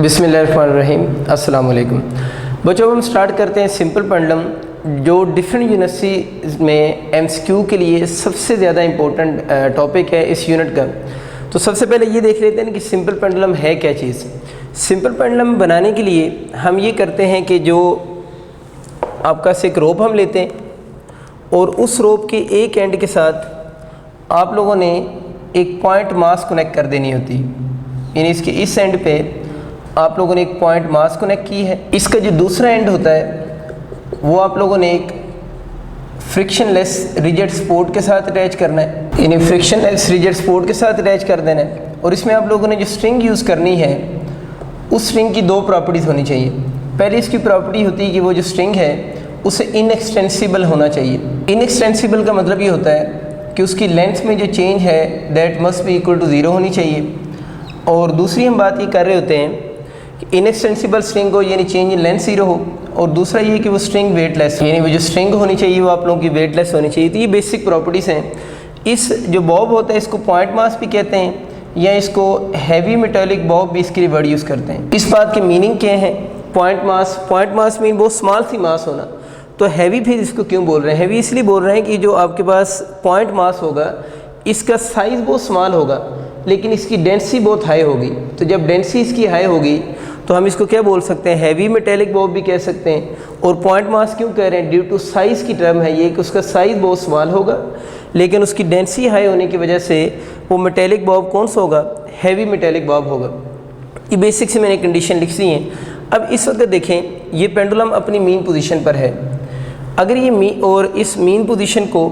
बिस्मिल्लाहिर्रहमानिर्रहीम। अस्सलाम वालेकुम बच्चों, हम स्टार्ट करते हैं सिंपल पेंडुलम, जो डिफरेंट यूनिवर्सिटी में एमसीक्यू के लिए सबसे ज़्यादा इम्पोर्टेंट टॉपिक है इस यूनिट का। तो सबसे पहले ये देख लेते हैं कि सिंपल पेंडुलम है क्या चीज़। सिंपल पेंडुलम बनाने के लिए हम ये करते हैं कि जो आपका से एक रोप हम लेते हैं और उस रोप के एक एंड के साथ आप लोगों ने एक पॉइंट मास कनेक्ट कर देनी होती है, यानी इसके इस एंड पे आप लोगों ने एक पॉइंट मास कनेक्ट की है। इसका जो दूसरा एंड होता है वो आप लोगों ने एक फ्रिक्शनलेस रिजिड सपोर्ट के साथ अटैच करना है, यानी फ्रिक्शनलेस रिजिड सपोर्ट के साथ अटैच कर देना है। और इसमें आप लोगों ने जो स्ट्रिंग यूज़ करनी है उस स्ट्रिंग की दो प्रॉपर्टीज़ होनी चाहिए। पहले इसकी प्रॉपर्टी होती है कि वो जो स्ट्रिंग है उसे इनएक्सटेंसिबल होना चाहिए। इनएक्सटेंसिबल का मतलब ये होता है कि उसकी लेंथ में जो चेंज है that must be equal to 0 होनी चाहिए। और दूसरी हम बात ये कर रहे होते हैं कि इनएक्सटेंसिबल स्ट्रिंग हो, यानी चेंज इन लेंथ 0 हो। और दूसरा ये कि वो स्ट्रिंग वेटलेस, यानी वो जो स्ट्रिंग होनी चाहिए वो आप लोगों की वेटलेस होनी चाहिए। तो ये बेसिक प्रॉपर्टीज़ हैं। इस जो बॉब होता है इसको पॉइंट मास भी कहते हैं या इसको हैवी मेटालिक बॉब भी इसके लिए वर्ड यूज़ करते हैं। इस बात की मीनिंग क्या है? पॉइंट मास मीन बहुत स्मॉल सी मास होना। तो हैवी फिर इसको क्यों बोल रहे हैं? हैवी इसलिए बोल रहे हैं कि जो आपके पास पॉइंट मास होगा इसका साइज़ बहुत स्मॉल होगा लेकिन इसकी डेंसिटी बहुत हाई होगी। तो जब डेंसिटी इसकी हाई होगी तो हम इसको क्या बोल सकते हैं? हैवी मेटेलिक बॉब भी कह सकते हैं। और पॉइंट मास क्यों कह रहे हैं? ड्यू टू साइज़ की टर्म है ये कि उसका साइज़ बहुत स्मॉल होगा लेकिन उसकी डेंसिटी हाई होने की वजह से वो मेटेलिक बॉब कौन सा होगा? हैवी मेटेलिक बॉब होगा। ये बेसिक से मैंने कंडीशन लिख दी है। अब इस वक्त देखें, ये पेंडुलम अपनी मीन पोजीशन पर है। अगर ये और इस मीन पोजीशन को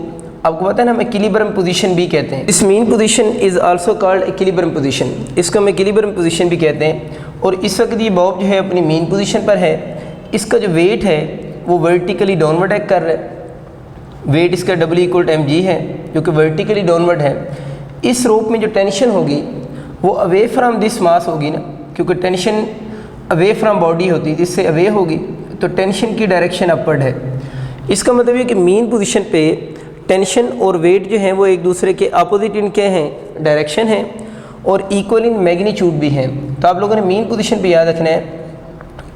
आपको पता है ना हम इक्विलिब्रियम पोजीशन भी कहते हैं। इस mean position is also called equilibrium position, इसको हम इक्विलिब्रियम पोजीशन भी कहते हैं। और इस वक्त ये बॉब जो है अपनी मीन पोजीशन पर है। इसका जो वेट है वो वर्टिकली डाउनवर्ड एक्ट कर रहा है। वेट इसका W=mg है जो कि वर्टिकली डाउनवर्ड है। इस रोप में जो टेंशन होगी वो अवे फ्राम दिस मास होगी ना, क्योंकि टेंशन अवे फ्राम बॉडी होती है, इससे अवे होगी तो टेंशन की डायरेक्शन अपवर्ड है। इसका मतलब ये कि मीन पोजीशन पे टेंशन और वेट जो है वो एक दूसरे के अपोजिट इन क्या हैं? डायरेक्शन है और इक्वल इन मैग्नीट्यूड भी हैं। तो आप लोगों ने मीन पोजीशन पे याद रखना है,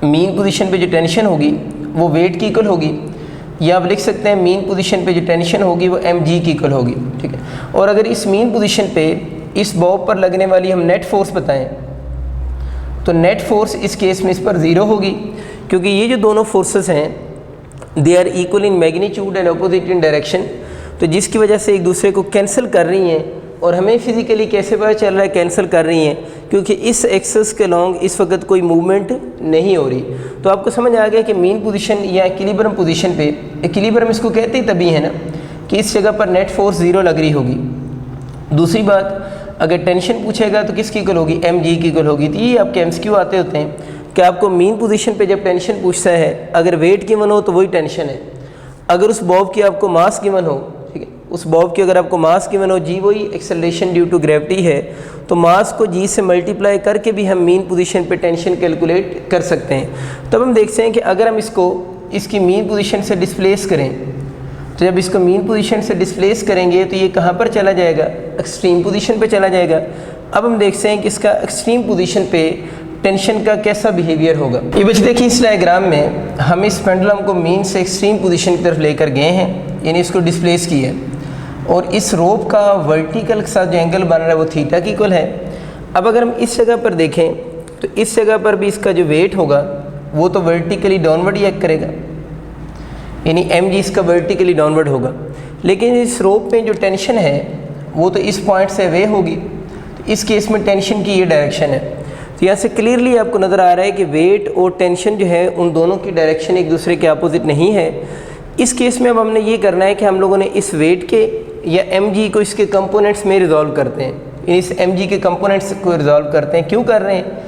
मीन पोजीशन पे जो टेंशन होगी वो वेट की इक्वल होगी, या आप लिख सकते हैं मीन पोजीशन पे जो टेंशन होगी वो mg की इक्वल होगी, ठीक है। और अगर इस मीन पोजीशन पे इस बॉब पर लगने वाली हम नेट फोर्स बताएं तो नेट फोर्स इस केस में इस पर 0 होगी, क्योंकि ये जो दोनों फोर्सेस हैं they are equal in magnitude and opposite in direction. तो जिसकी वजह से एक दूसरे को कैंसिल कर रही हैं। और हमें फिज़िकली कैसे पता चल रहा है कैंसिल कर रही हैं? क्योंकि इस एक्सिस के लॉन्ग इस वक्त कोई मूवमेंट नहीं हो रही। तो आपको समझ आ गया कि मीन पोजीशन या इक्विलिब्रियम पोजीशन पे, इक्विलिब्रियम इसको कहते ही तभी है ना कि इस जगह पर नेट फोर्स 0 लग रही होगी। दूसरी बात, अगर टेंशन पूछेगा तो किसकी इक्वल होगी? mg की इक्वल होगी। तो ये आपके एमसीक्यू आते होते हैं कि आपको मीन पोजीशन पे जब टेंशन पूछता है, अगर वेट गिवन हो तो वही टेंशन है। अगर उस बॉब की आपको मास गिवन हो, ठीक है, उस बॉब की अगर आपको मास गिवन हो, जी वही एक्सेलरेशन ड्यू टू ग्रेविटी है, तो मास को जी से मल्टीप्लाई करके भी हम मीन पोजीशन पे टेंशन कैलकुलेट कर सकते हैं। तब हम देखते हैं कि अगर हम इसको इसकी मीन पोजीशन से डिस्प्लेस करें तो जब इसको मीन पोजीशन से डिस्प्लेस करेंगे तो ये कहाँ पर चला जाएगा? एक्सट्रीम पोजीशन पे चला जाएगा। अब हम देखते हैं कि इसका एक्सट्रीम पोजीशन पे टेंशन का कैसा बिहेवियर होगा। ये बच्चे देखिए, इस डायग्राम में हम इस पेंडुलम को मीन से एक्सट्रीम पोजीशन की तरफ लेकर गए हैं, यानी इसको डिस्प्लेस किया है। और इस रोप का वर्टिकल के साथ जो एंगल बन रहा है वो थीटा की इक्वल है। अब अगर हम इस जगह पर देखें तो इस जगह पर भी इसका जो वेट होगा वो तो वर्टिकली डाउनवर्ड ही एक्ट करेगा, यानी mg इसका वर्टिकली डाउनवर्ड होगा। लेकिन इस रोप में जो टेंशन है वो तो इस पॉइंट से अवे होगी। तो इस केस में टेंशन की ये डायरेक्शन है। तो यहाँ से क्लियरली आपको नज़र आ रहा है कि वेट और टेंशन जो है उन दोनों की डायरेक्शन एक दूसरे के अपोजिट नहीं है। इस केस में अब हमने ये करना है कि हम लोगों ने इस वेट के या mg को इसके कंपोनेंट्स में रिजॉल्व करते हैं। इस mg के कंपोनेंट्स को रिजॉल्व करते हैं। क्यों कर रहे हैं?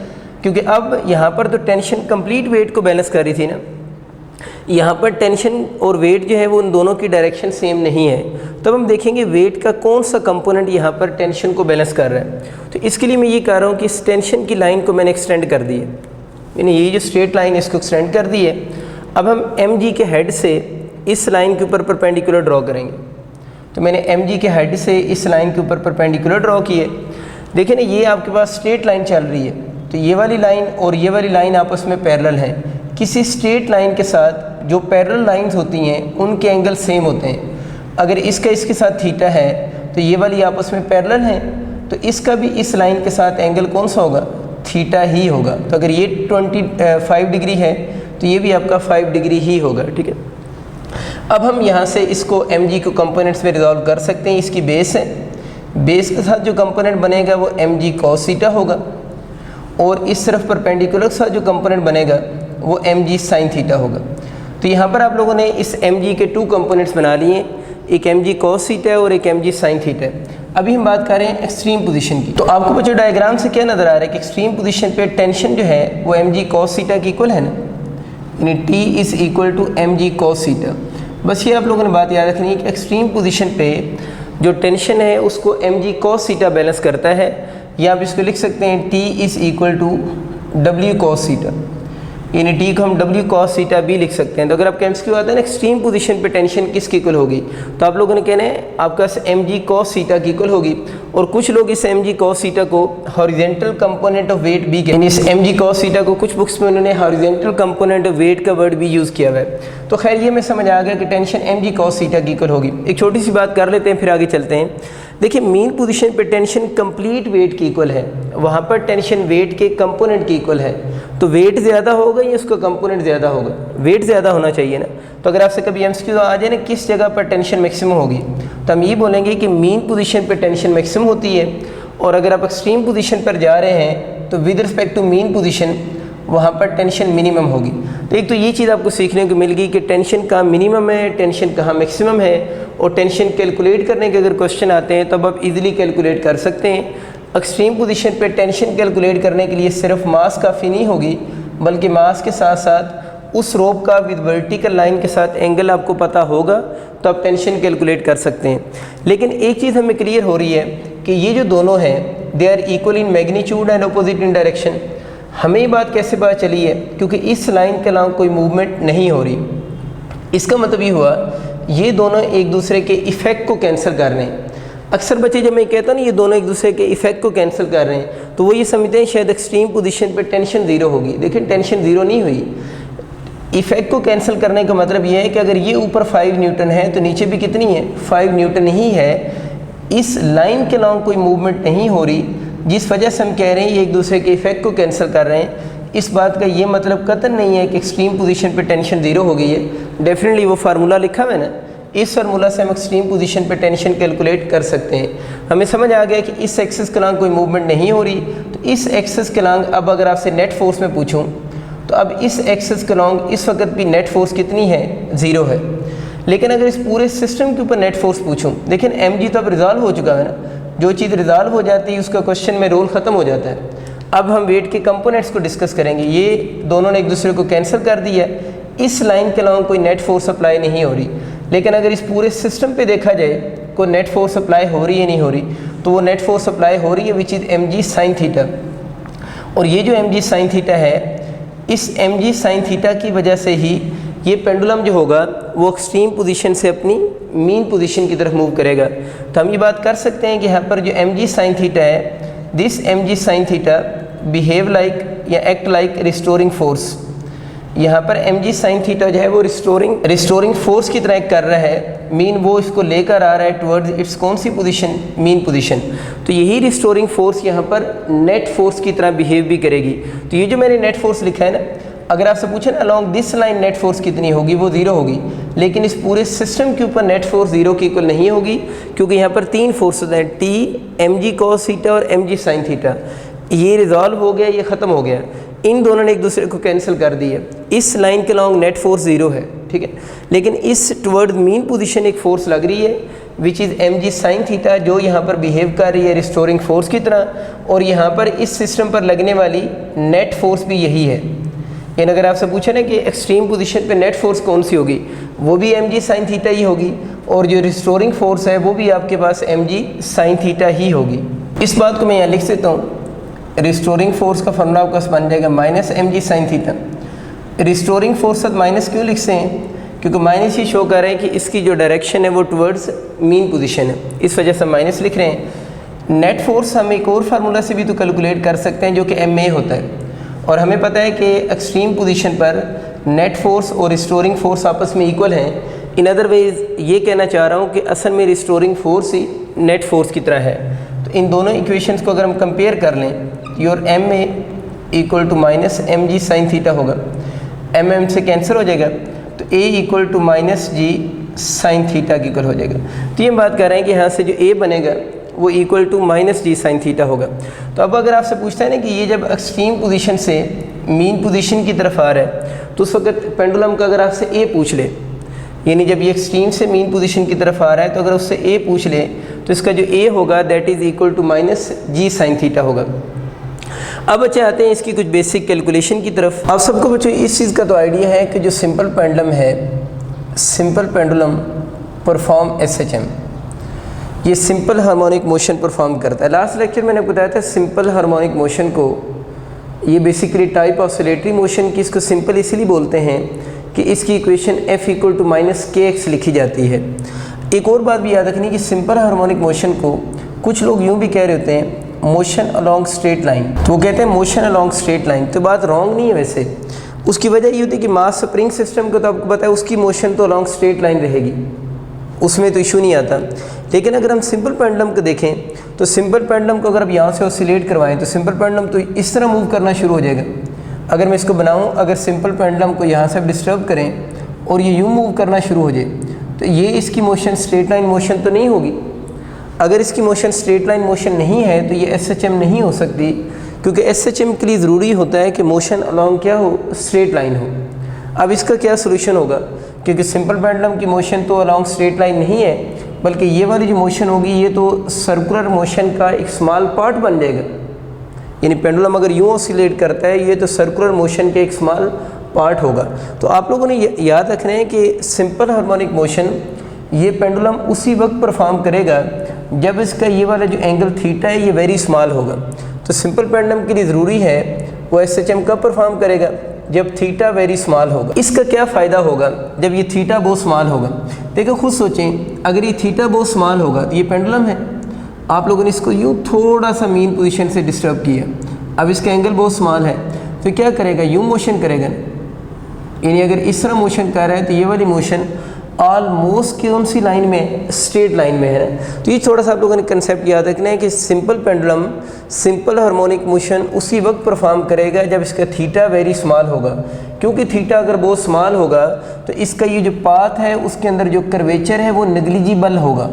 क्योंकि अब यहाँ पर तो टेंशन कंप्लीट वेट को बैलेंस कर रही थी ना, यहाँ पर टेंशन और वेट जो है वो उन दोनों की डायरेक्शन सेम नहीं है। तब हम देखेंगे वेट का कौन सा कंपोनेंट यहाँ पर टेंशन को बैलेंस कर रहा है। तो इसके लिए मैं ये कह रहा हूँ कि इस टेंशन की लाइन को मैंने एक्सटेंड कर दी है। मैंने ये जो स्ट्रेट लाइन इसको एक्सटेंड कर दी है। अब हम एम जी के हेड से इस लाइन के ऊपर परपेंडिकुलर ड्रॉ करेंगे। तो मैंने एम जी के हेड से इस लाइन के ऊपर परपेंडिकुलर ड्रॉ किए। देखिए ना, ये आपके पास स्ट्रेट लाइन चल रही है, तो ये वाली लाइन और ये वाली लाइन आपस में पैरेलल हैं। किसी स्ट्रेट लाइन के साथ जो पैरेलल लाइंस होती हैं उनके एंगल सेम होते हैं। अगर इसका इसके साथ थीटा है तो ये वाली आपस में पैरेलल हैं, तो इसका भी इस लाइन के साथ एंगल कौन सा होगा? थीटा ही होगा। तो अगर ये 25 डिग्री है तो ये भी आपका 5 डिग्री ही होगा, ठीक है। अब हम यहाँ से इसको एम जी को कंपोनेंट्स में रिजॉल्व कर सकते हैं। इसकी बेस है, बेस के साथ जो कंपोनेंट बनेगा वो एम जी कॉस थीटा होगा, और इस तरफ परपेंडिकुलर के साथ जो कंपोनेंट बनेगा वो एम जी साइन थीटा होगा। तो यहाँ पर आप लोगों ने इस एम जी के 2 कंपोनेंट्स बना लिए, एक एम जी कॉस थीटा है और एक एम जी साइन थीटा है। अभी हम बात कर रहे हैं एक्सट्रीम पोजीशन की। तो आपको बच्चों डायग्राम से क्या नज़र आ रहा है कि एक्सट्रीम पोजीशन पे टेंशन जो है वो एम जी कॉस थीटा की इक्वल है ना, यानी T is equal to m g cos theta. बस ये आप लोगों ने बात याद रखनी है कि एक्सट्रीम पोजीशन पे जो टेंशन है उसको m g cos theta balance करता है, या आप इसको लिख सकते हैं T is equal to W cos theta, यानी टी को हम डब्ल्यू कॉस थीटा भी लिख सकते हैं। तो अगर आपका एमसीक्यू आता है ना एक्सट्रीम पोजीशन पे टेंशन किसकी इक्वल होगी, तो आप लोगों ने कहना है आपका एम जी कॉस थीटा की इक्वल होगी। और कुछ लोग इस एम जी कॉस थीटा को हॉरिजेंटल कंपोनेंट ऑफ वेट भी कहते हैं। इस एम जी कॉस थीटा को कुछ बुक्स में उन्होंने हॉरिजेंटल कंपोनेंट ऑफ वेट का वर्ड भी यूज़ किया हुआ है। तो खैर ये मैं समझ आ गया कि tension m g cos theta की इक्वल होगी। एक छोटी सी बात कर लेते हैं फिर आगे चलते हैं। देखिए, मीन पोजीशन पे टेंशन कंप्लीट वेट की इक्वल है, वहाँ पर टेंशन वेट के कंपोनेंट की इक्वल है। तो वेट ज़्यादा होगा या उसका कंपोनेंट ज़्यादा होगा? वेट ज़्यादा होना चाहिए ना। तो अगर आपसे कभी एमसीक्यू आ जाए ना किस जगह पर टेंशन मैक्सिमम होगी, तो हम ये बोलेंगे कि मीन पोजीशन पे टेंशन मैक्सिमम होती है, और अगर आप एक्सट्रीम पोजीशन पर जा रहे हैं तो with respect to mean position वहाँ पर टेंशन मिनिमम होगी। तो एक तो ये चीज़ आपको सीखने को मिल गई कि टेंशन कहाँ मिनिमम है, टेंशन कहाँ मैक्सिमम है, और टेंशन कैलकुलेट करने के अगर क्वेश्चन आते हैं तब आप इजीली कैलकुलेट कर सकते हैं। एक्सट्रीम पोजीशन पे टेंशन कैलकुलेट करने के लिए सिर्फ मास काफ़ी नहीं होगी, बल्कि मास के साथ साथ उस रोप का विद वर्टिकल लाइन के साथ एंगल आपको पता होगा तो आप टेंशन कैलकुलेट कर सकते हैं। लेकिन एक चीज़ हमें क्लियर हो रही है कि ये जो दोनों हैं they are equal in magnitude and opposite in direction. हमें ये बात कैसे पता चली है? क्योंकि इस लाइन के अलावा कोई मूवमेंट नहीं हो रही। इसका मतलब ये हुआ ये दोनों एक दूसरे के इफ़ेक्ट को कैंसिल कर रहे हैं। अक्सर बच्चे जब मैं कहता हूँ ना ये दोनों एक दूसरे के इफ़ेक्ट को कैंसिल कर रहे हैं तो वो ये समझते हैं शायद एक्सट्रीम पोजीशन पे टेंशन ज़ीरो होगी। लेकिन टेंशन ज़ीरो नहीं हुई। इफ़ेक्ट को कैंसिल करने का मतलब ये है कि अगर ये ऊपर 5 न्यूटन है तो नीचे भी कितनी है? 5 न्यूटन ही है। इस लाइन के अलावा कोई मूवमेंट नहीं हो रही, जिस वजह से हम कह रहे हैं ये एक दूसरे के इफ़ेक्ट को कैंसिल कर रहे हैं। इस बात का ये मतलब कतई नहीं है कि एक्सट्रीम पोजीशन पे टेंशन ज़ीरो हो गई है। डेफिनेटली वो फार्मूला लिखा हुआ है ना, इस फार्मूला से हम एक्सट्रीम पोजीशन पे टेंशन कैलकुलेट कर सकते हैं। हमें समझ आ गया कि इस एक्सिस के अलावा कोई मूवमेंट नहीं हो रही, तो इस एक्सिस के अलावा अब अगर आपसे नेट फोर्स में पूछूं तो अब इस एक्सिस के अलावा इस वक्त भी नेट फोर्स कितनी है? ज़ीरो है। लेकिन अगर इस पूरे सिस्टम के ऊपर नेट फोर्स पूछूं, लेकिन एम जी तो अब रिजॉल्व हो चुका है ना, जो चीज़ रिजॉल्व हो जाती है उसका क्वेश्चन में रोल ख़त्म हो जाता है। अब हम वेट के कंपोनेंट्स को डिस्कस करेंगे। ये दोनों ने एक दूसरे को कैंसिल कर दिया, इस लाइन के अलावा कोई नेट फोर्स अप्लाई नहीं हो रही। लेकिन अगर इस पूरे सिस्टम पे देखा जाए कोई नेट फोर्स अप्लाई हो रही है नहीं हो रही, तो वो नेट फोर्स अप्लाई हो रही है which is m ji sine theta. और ये जो एम जी साइन थीटा है, इस एम जी साइन थीटा की वजह से ही ये पेंडुलम जो होगा वो एक्सट्रीम पोजीशन से अपनी मीन पोजीशन की तरफ मूव करेगा। तो हम ये बात कर सकते हैं कि यहाँ पर जो एम जी साइन थीटा है, this m ji sine theta behave like या एक्ट लाइक रिस्टोरिंग फोर्स। यहाँ पर एम जी साइन थीटा जो है वो रिस्टोरिंग फोर्स की तरह कर रहा है। मीन वो इसको लेकर आ रहा है टुवर्ड्स इट्स कौन सी पोजीशन? Mean position. तो यही रिस्टोरिंग फोर्स यहाँ पर नेट फोर्स की तरह बिहेव भी करेगी। तो ये जो मैंने नेट फोर्स लिखा है ना, अगर आपसे पूछे ना along this line net force कितनी होगी, वो ज़ीरो होगी। लेकिन इस पूरे सिस्टम के ऊपर नेट फोर्स ज़ीरो की इक्वल नहीं होगी, क्योंकि यहाँ पर 3 फोर्सेज हैं, T, m g cos theta और एम जी साइन थीटा। ये रिजॉल्व हो गया, ये ख़त्म हो गया। इन दोनों ने एक दूसरे को कैंसिल कर दिया। इस लाइन के लॉन्ग नेट फोर्स ज़ीरो है, ठीक है। लेकिन इस टुवर्ड मीन पोजीशन एक फ़ोर्स लग रही है which is m ji sine theta, जो यहाँ पर बिहेव कर रही है रिस्टोरिंग फोर्स की तरह। और यहाँ पर इस सिस्टम पर लगने वाली नेट फोर्स भी यही है। यानी अगर आपसे पूछे ना कि एक्सट्रीम पोजीशन पे नेट फोर्स कौन सी होगी, वो भी एम जी साइन थीटा ही होगी, और जो रिस्टोरिंग फोर्स है वो भी आपके पास एम जी साइन थीटा ही होगी। इस बात को मैं यहाँ लिख सकता हूँ रिस्टोरिंग फोर्स का फॉर्मूला आपका बन जाएगा minus M G sine theta. Restoring force साथ माइनस क्यों लिखते हैं? क्योंकि माइनस ही शो कर रहे हैं कि इसकी जो डायरेक्शन है वो टुवर्ड्स मीन पोजीशन है, इस वजह से माइनस लिख रहे हैं। नेट फोर्स हम एक और फार्मूला से भी तो कैलकुलेट कर सकते हैं जो कि एम ए होता है, और हमें पता है कि एक्सट्रीम पोजीशन पर नेट फोर्स और रिस्टोरिंग फोर्स आपस में इक्वल हैं। इन अदर वेज ये कहना चाह रहा हूँ कि असल में रिस्टोरिंग फोर्स ही नेट फोर्स की तरह है। तो इन दोनों इक्वेशंस को अगर हम कंपेयर कर लें, your M A equal to minus M G sine theta होगा, एम एम से कैंसिल हो जाएगा, तो A equal to minus ji sine theta की इक्वल हो जाएगा। तो ये हम बात कर रहे हैं कि यहाँ से जो ए बनेगा वो equal to minus ji sine theta होगा। तो अब अगर आपसे पूछता है ना कि ये जब एक्सट्रीम पोजीशन से मीन पोजीशन की तरफ आ रहा है, तो उस वक्त पेंडुलम का अगर आपसे ए पूछ ले, यानी जब ये एक्सट्रीम से मीन पोजीशन की तरफ आ रहा है, तो अगर उससे ए पूछ ले तो इसका जो ए होगा that is equal to minus ji sine theta होगा। अब बच्चे आते हैं इसकी कुछ बेसिक कैलकुलेशन की तरफ। आप सबको बच्चों इस चीज़ का तो आइडिया है कि जो सिंपल पेंडुलम है, सिंपल पेंडुलम परफॉर्म एसएचएम, ये सिंपल हार्मोनिक मोशन परफॉर्म करता है। लास्ट लेक्चर मैंने बताया था सिंपल हार्मोनिक मोशन को, ये बेसिकली टाइप ऑसिलेटरी मोशन की, इसको सिंपल इसलिए बोलते हैं कि इसकी equation f equal to minus k x लिखी जाती है। एक और बात भी याद रखनी कि सिंपल हार्मोनिक मोशन को कुछ लोग यूँ भी कह रहे होते हैं मोशन अलोंग स्ट्रेट लाइन, तो वो कहते हैं मोशन अलोंग स्ट्रेट लाइन। तो बात रॉन्ग नहीं है वैसे, उसकी वजह ये होती है कि मास स्प्रिंग सिस्टम को तो आपको पता है उसकी मोशन तो अलोंग स्ट्रेट लाइन रहेगी, उसमें तो इशू नहीं आता। लेकिन अगर हम सिंपल पेंडुलम को देखें तो सिंपल पेंडुलम को अगर आप यहाँ से ऑसिलेट करवाएं तो सिंपल पेंडुलम तो इस तरह मूव करना शुरू हो जाएगा। अगर मैं इसको बनाऊँ, अगर सिंपल पेंडुलम को यहाँ से डिस्टर्ब करें और ये यूँ मूव करना शुरू हो जाए, तो ये इसकी मोशन स्ट्रेट लाइन मोशन तो नहीं होगी। अगर इसकी मोशन स्ट्रेट लाइन मोशन नहीं है तो ये एसएचएम नहीं हो सकती, क्योंकि एसएचएम के लिए ज़रूरी होता है कि मोशन अलोंग क्या हो, स्ट्रेट लाइन हो। अब इसका क्या सोल्यूशन होगा, क्योंकि सिंपल पेंडुलम की मोशन तो अलोंग स्ट्रेट लाइन नहीं है, बल्कि ये वाली जो मोशन होगी ये तो सर्कुलर मोशन का एक स्मॉल पार्ट बन जाएगा। यानी पेंडुलम अगर यूँ ऑसिलेट करता है, ये तो सर्कुलर मोशन के एक स्मॉल पार्ट होगा। तो आप लोगों ने याद रखना है कि सिंपल हार्मोनिक मोशन ये पेंडुलम उसी वक्त परफॉर्म करेगा जब इसका ये वाला जो एंगल थीटा है ये वेरी स्मॉल होगा। तो सिंपल पेंडुलम के लिए ज़रूरी है वो एसएचएम कब परफॉर्म करेगा, जब थीटा वेरी स्मॉल होगा। इसका क्या फ़ायदा होगा जब ये थीटा बहुत स्मॉल होगा? देखो खुद सोचें, अगर ये थीटा बहुत स्मॉल होगा तो ये पेंडुलम है, आप लोगों ने इसको यूँ थोड़ा सा मीन पोजीशन से डिस्टर्ब किया, अब इसका एंगल बहुत स्मॉल है, तो क्या करेगा, यूँ मोशन करेगा। यानी अगर इस तरह मोशन कर रहा है तो ये वाली मोशन ऑलमोस्ट कौन सी लाइन में, स्ट्रेट लाइन में है। तो ये थोड़ा सा आप लोगों ने कंसेप्ट याद रखना है कि simple pendulum simple harmonic motion उसी वक्त परफॉर्म करेगा जब इसका थीटा वेरी स्मॉल होगा, क्योंकि थीटा अगर बहुत स्मॉल होगा तो इसका ये जो पाथ है उसके अंदर जो कर्वेचर है वो नेग्लिजिबल होगा।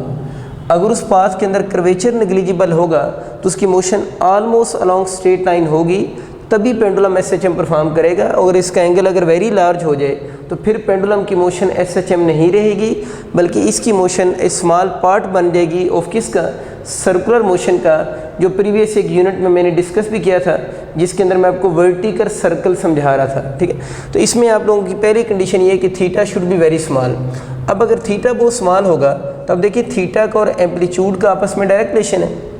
अगर उस पाथ के अंदर कर्वेचर नेग्लिजिबल होगा तो उसकी motion almost along straight line होगी, तभी पेंडुलम एसएचएम परफॉर्म करेगा। और इसका एंगल अगर वेरी लार्ज हो जाए तो फिर पेंडुलम की मोशन एसएचएम नहीं रहेगी, बल्कि इसकी मोशन स्मॉल पार्ट बन जाएगी ऑफ किसका, सर्कुलर मोशन का, जो प्रीवियस एक यूनिट में मैंने डिस्कस भी किया था, जिसके अंदर मैं आपको वर्टिकल सर्कल समझा रहा था। ठीक है, तो इसमें आप लोगों की पहली कंडीशन ये है कि theta should be very small. अब अगर थीटा बहुत स्मॉल होगा तब देखिए थीटा का और एम्पलीट्यूड का आपस में डायरेक्ट रिलेशन है।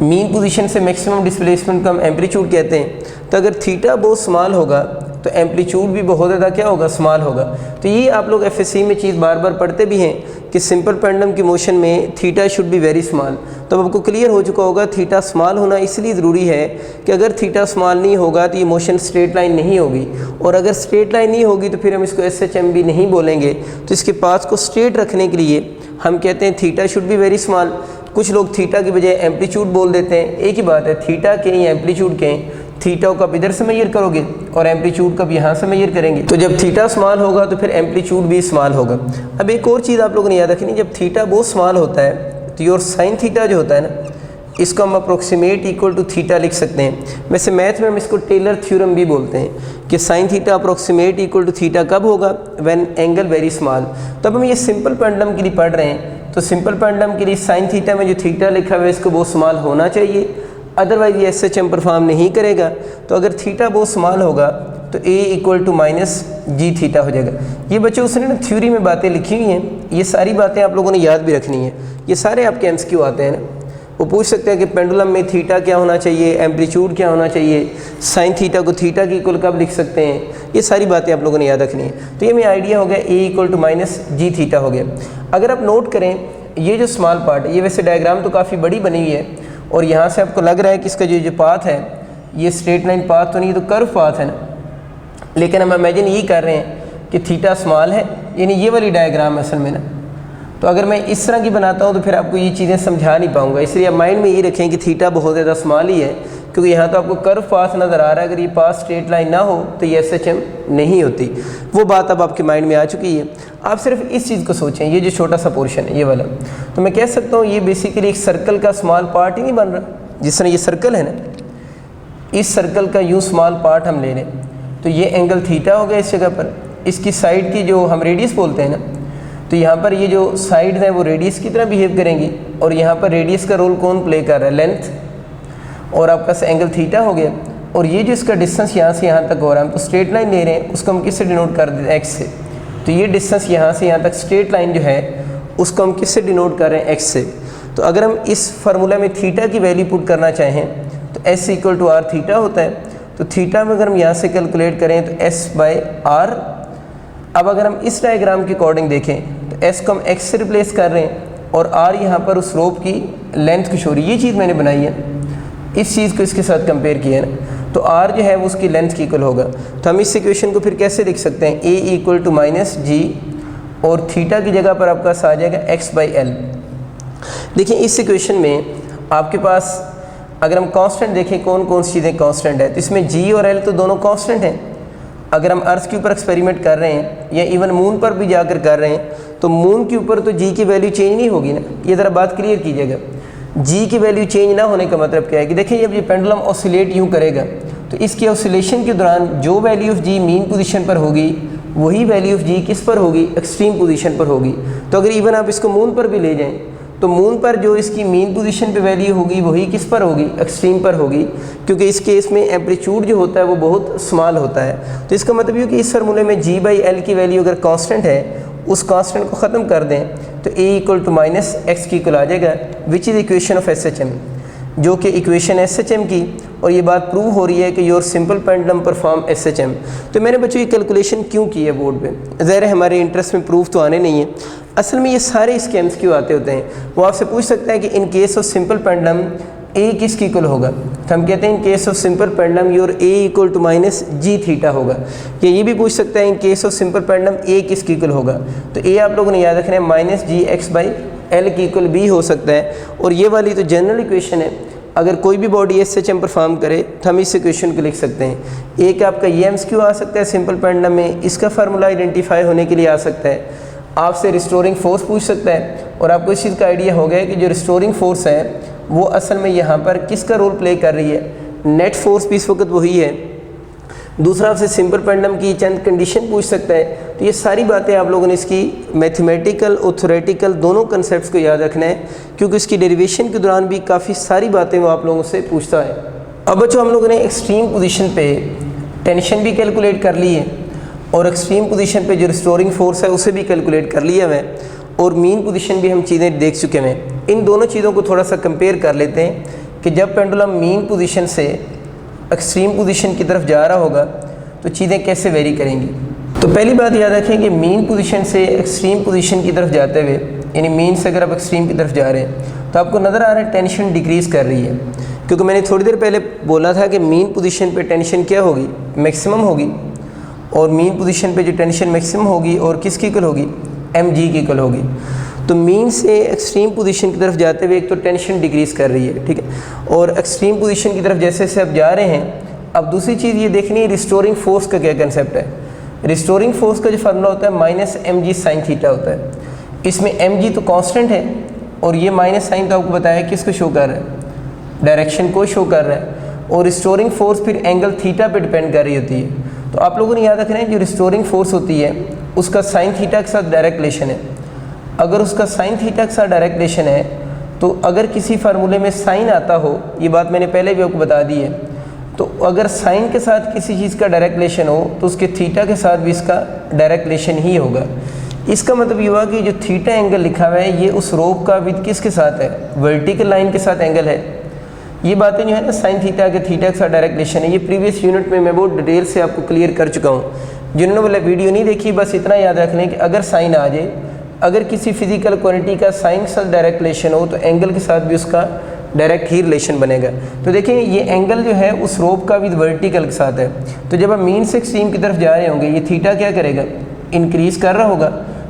मीन पोजीशन से मैक्सिमम डिस्प्लेसमेंट को हम एम्पलीट्यूड कहते हैं। तो अगर थीटा बहुत स्मॉल होगा तो एम्पलीट्यूड भी बहुत ज़्यादा क्या होगा, स्मॉल होगा। तो ये आप लोग एफएससी में चीज़ बार बार पढ़ते भी हैं कि सिंपल पेंडुलम की मोशन में theta should be very small. तो आपको क्लियर हो चुका होगा थीटा स्मॉल होना इसलिए ज़रूरी है कि अगर थीटा स्मॉल नहीं होगा तो ये मोशन स्ट्रेट लाइन नहीं होगी, और अगर स्ट्रेट लाइन नहीं होगी तो फिर हम इसको एसएचएम भी नहीं बोलेंगे। तो इसके पाथ को स्ट्रेट रखने के लिए हम कहते हैं theta should be very small. कुछ लोग थीटा की बजाय एम्पलीट्यूड बोल देते हैं, एक ही बात है, थीटा के या एम्पलीट्यूड के, थीटा को आप इधर से मेजर करोगे और एम्पलीट्यूड को आप यहाँ से मेजर करेंगे। तो जब थीटा स्मॉल होगा तो फिर एम्पलीट्यूड भी स्मॉल होगा। अब एक और चीज़ आप लोगों ने याद रखनी, जब थीटा बहुत स्मॉल होता है तो योर साइन थीटा जो होता है ना, इसको हम अप्रोक्सीमेट इक्वल टू थीटा लिख सकते हैं। वैसे मैथ में हम इसको टेलर थ्योरम भी बोलते हैं कि sine theta approximate equal to theta कब होगा, व्हेन एंगल वेरी स्मॉल। तब हम ये सिंपल पेंडुलम के लिए पढ़ रहे हैं, तो सिंपल पेंडुलम के लिए साइन थीटा में जो थीटा लिखा हुआ है इसको बहुत स्मॉल होना चाहिए, अदरवाइज ये एसएचएम परफॉर्म नहीं करेगा। तो अगर थीटा बहुत स्मॉल होगा तो A equal to minus G theta हो जाएगा। ये बच्चों उसने ना थ्योरी में बातें लिखी हुई हैं, ये सारी बातें आप लोगों ने याद भी रखनी है, ये सारे आपके एमसीक्यू आते हैं ना। वो पूछ सकते हैं कि पेंडुलम में थीटा क्या होना चाहिए, एम्पलीट्यूड क्या होना चाहिए, साइन थीटा को थीटा की इक्वल कब लिख सकते हैं, ये सारी बातें आप लोगों ने याद रखनी है। तो ये मेरा आइडिया हो गया A equal to minus G theta हो गया। अगर आप नोट करें ये जो स्मॉल पार्ट है, ये वैसे डायग्राम तो काफ़ी बड़ी बनी हुई है और यहाँ से आपको लग रहा है कि इसका जो पाथ है ये स्ट्रेट लाइन पाथ तो नहीं, तो कर्व पाथ है ना, लेकिन हम इमेजिन यही कर रहे हैं कि थीटा स्मॉल है, यानी ये वाली डायग्राम असल में ना। तो अगर मैं इस तरह की बनाता हूँ तो फिर आपको ये चीज़ें समझा नहीं पाऊँगा, इसलिए आप माइंड में ये रखें कि थीटा बहुत ज़्यादा स्मॉल ही है, क्योंकि यहाँ तो आपको कर्व पाथ नज़र आ रहा है। अगर ये पाथ स्ट्रेट लाइन ना हो तो ये SHM नहीं होती। वो बात अब आपके माइंड में आ चुकी है। आप सिर्फ इस चीज़ को सोचें, ये जो छोटा सा पोर्शन है ये वाला, तो मैं कह सकता हूँ ये बेसिकली एक सर्कल का स्मॉल पार्ट ही नहीं बन रहा। जिस तरह ये सर्कल है ना, इस सर्कल का यूँ स्मॉल पार्ट हम ले लें तो ये एंगल थीटा हो गया इस जगह पर। इसकी साइड की जो हम रेडियस बोलते हैं ना, तो यहाँ पर ये जो साइड है वो रेडियस की तरह बिहेव करेंगी, और यहाँ पर रेडियस का रोल कौन प्ले कर रहा है, लेंथ, और आपका एंगल थीटा हो गया। और ये जो इसका डिस्टेंस यहाँ से यहाँ तक हो रहा है, हम तो स्ट्रेट लाइन ले रहे हैं, उसको हम किससे डिनोट कर देते हैं, एक्स से। तो ये डिस्टेंस यहाँ से यहाँ तक स्ट्रेट लाइन जो है उसको हम किससे डिनोट कर रहे हैं, एक्स से। तो अगर हम इस फार्मूला में थीटा की वैल्यू पुट करना चाहें तो s equal to r theta होता है। तो थीटा में अगर हम यहाँ से कैलकुलेट करें तो एस बाई आर। अब अगर हम इस डायग्राम के अकॉर्डिंग देखें तो एस को हम एक्स से रिप्लेस कर रहे हैं और आर यहाँ पर उस रोप की लेंथ की शोरी, ये चीज़ मैंने बनाई है, इस चीज़ को इसके साथ कंपेयर किया है ना, तो आर जो है वो उसकी लेंथ की इक्वल होगा। तो हम इस इक्वेशन को फिर कैसे लिख सकते हैं, ए इक्वल टू माइनस जी, और थीटा की जगह पर आपका आ जाएगा एक्स बाई एल। देखिए इस इक्वेशन में आपके पास अगर हम कांस्टेंट देखें कौन कौन सी चीज़ें कांस्टेंट है, तो इसमें जी और एल तो दोनों कांस्टेंट हैं। अगर हम अर्थ के ऊपर एक्सपेरिमेंट कर रहे हैं या इवन मून पर भी जाकर कर रहे हैं तो मून के ऊपर तो जी की वैल्यू चेंज नहीं होगी ना, ये ज़रा बात क्लियर कीजिएगा। जी की वैल्यू चेंज ना होने का मतलब क्या है कि देखिए जब ये पेंडुलम ऑसिलेट यूँ करेगा तो इसके ऑसिलेशन के दौरान जो value of g mean position पर होगी वही वैल्यू ऑफ जी किस पर होगी, एक्सट्रीम पोजीशन पर होगी। तो अगर इवन आप इसको मून पर भी ले जाएं तो मून पर जो इसकी मीन पोजीशन पे वैल्यू होगी वही किस पर होगी, एक्सट्रीम पर होगी, क्योंकि इस केस में एम्पलीट्यूड जो होता है वो बहुत स्मॉल होता है। तो इसका मतलब ये कि इस फार्मूले में जी बाई एल की वैल्यू अगर कांस्टेंट है उस कांस्टेंट को ख़त्म कर दें तो A equal to minus x की इक्वल आ जाएगा, which is equation of SHM, जो कि इक्वेशन SHM की। और ये बात प्रूव हो रही है कि your simple pendulum perform SHM। तो मैंने बच्चों ये कैलकुलेशन क्यों की है बोर्ड पे, ज़ाहिर है हमारे इंटरेस्ट में प्रूफ तो आने नहीं है, असल में ये सारे इसके MCQ आते होते हैं। वो आपसे पूछ सकते हैं कि in case of simple pendulum A किसकी इक्वल होगा, तो हम कहते हैं in case of simple pendulum your A equal to minus G theta होगा। ये भी पूछ सकता है in case of simple pendulum A किसकी इक्वल होगा, तो ए आप लोगों ने याद रखना है minus g x by l की इक्वल बी हो सकता है। और ये वाली तो जनरल इक्वेशन है, अगर कोई भी बॉडी SHM परफॉर्म करे तो हम इस इक्वेशन को लिख सकते हैं। एक आपका ये MCQ आ सकता है सिंपल पेंडुलम में, इसका फार्मूला आइडेंटिफाई होने के लिए आ सकता है। आपसे रिस्टोरिंग फोर्स पूछ सकता है और आपको इस चीज़ का आइडिया हो गया कि जो रिस्टोरिंग फोर्स है वो असल में यहाँ पर किसका रोल प्ले कर रही है, नेट फोर्स भी इस वक्त वही है। दूसरा आपसे सिंपल पेंडुलम की चंद कंडीशन पूछ सकता है। तो ये सारी बातें आप लोगों ने इसकी मैथमेटिकल और थ्योरेटिकल दोनों कंसेप्ट्स को याद रखना है, क्योंकि इसकी डेरिवेशन के दौरान भी काफ़ी सारी बातें वो आप लोगों से पूछता है। अब बच्चों हम लोगों ने एक्सट्रीम पोजीशन पे टेंशन भी कैलकुलेट कर ली है और एक्सट्रीम पोजीशन पे जो रिस्टोरिंग फोर्स है उसे भी कैलकुलेट कर लिया है, और मीन पोजीशन भी हम चीज़ें देख चुके हैं। इन दोनों चीज़ों को थोड़ा सा कंपेयर कर लेते हैं कि जब पेंडुलम मीन पोजीशन से एक्सट्रीम पोजीशन की तरफ जा रहा होगा तो चीज़ें कैसे वेरी करेंगी। तो पहली बात याद रखें कि मीन पोजीशन से एक्सट्रीम पोजीशन की तरफ जाते हुए, यानी मीन से अगर आप एक्सट्रीम की तरफ जा रहे हैं तो आपको नज़र आ रहा है टेंशन डिक्रीज़ कर रही है, क्योंकि मैंने थोड़ी देर पहले बोला था कि मीन पोजीशन पे टेंशन क्या होगी, मैक्सिमम होगी, और मीन पोजीशन पे जो टेंशन मैक्सिमम होगी और किसकी इक्वल होगी, mg की इक्वल होगी। तो मीन से एक्सट्रीम पोजीशन की तरफ जाते हुए एक तो टेंशन डिक्रीज़ कर रही है, ठीक है, और एक्सट्रीम पोजीशन की तरफ जैसे जैसे आप जा रहे हैं। अब दूसरी चीज़ ये देखनी है रिस्टोरिंग फोर्स का क्या कंसेप्ट है। रिस्टोरिंग फोर्स का जो फार्मूला होता है माइनस mg साइन थीटा होता है। इसमें mg तो कांस्टेंट है और ये माइनस साइन तो आपको बताया किसको शो कर रहा है, डायरेक्शन को शो कर रहा है, और रिस्टोरिंग फोर्स फिर एंगल थीटा पे डिपेंड कर रही होती है। तो आप लोगों ने याद रखना है जो रिस्टोरिंग फोर्स होती है उसका साइन थीटा के साथ डायरेक्ट रिलेशन है। अगर उसका साइन थीटा के साथ डायरेक्ट रिलेशन है तो अगर किसी फार्मूले में साइन आता हो, ये बात मैंने पहले भी आपको बता दी है, तो अगर साइन के साथ किसी चीज़ का डायरेक्ट रिलेशन हो तो उसके थीटा के साथ भी इसका डायरेक्ट रिलेशन ही होगा। इसका मतलब ये हुआ कि जो थीटा एंगल लिखा हुआ है ये उस रोप का विद किसके साथ है, वर्टिकल लाइन के साथ एंगल है। ये बातें जो है ना साइन थीटा के थीटा के साथ डायरेक्ट रिलेशन है, ये प्रीवियस यूनिट में मैं बहुत डिटेल से आपको क्लियर कर चुका हूँ। जिन्होंने बोला वीडियो नहीं देखी बस इतना याद रख लें कि अगर साइन आ जाए, अगर किसी फिजिकल क्वांटिटी का साइन के साथ डायरेक्ट रिलेशन हो तो एंगल के साथ भी उसका डायरेक्ट ही रिलेशन बनेगा। तो देखें ये एंगल जो है उस रोप का विद वर्टिकल के साथ है, तो जब आप मीन से एक्सट्रीम की तरफ जा रहे होंगे ये थीटा क्या करेगा, इंक्रीज़ कर रहा होगा,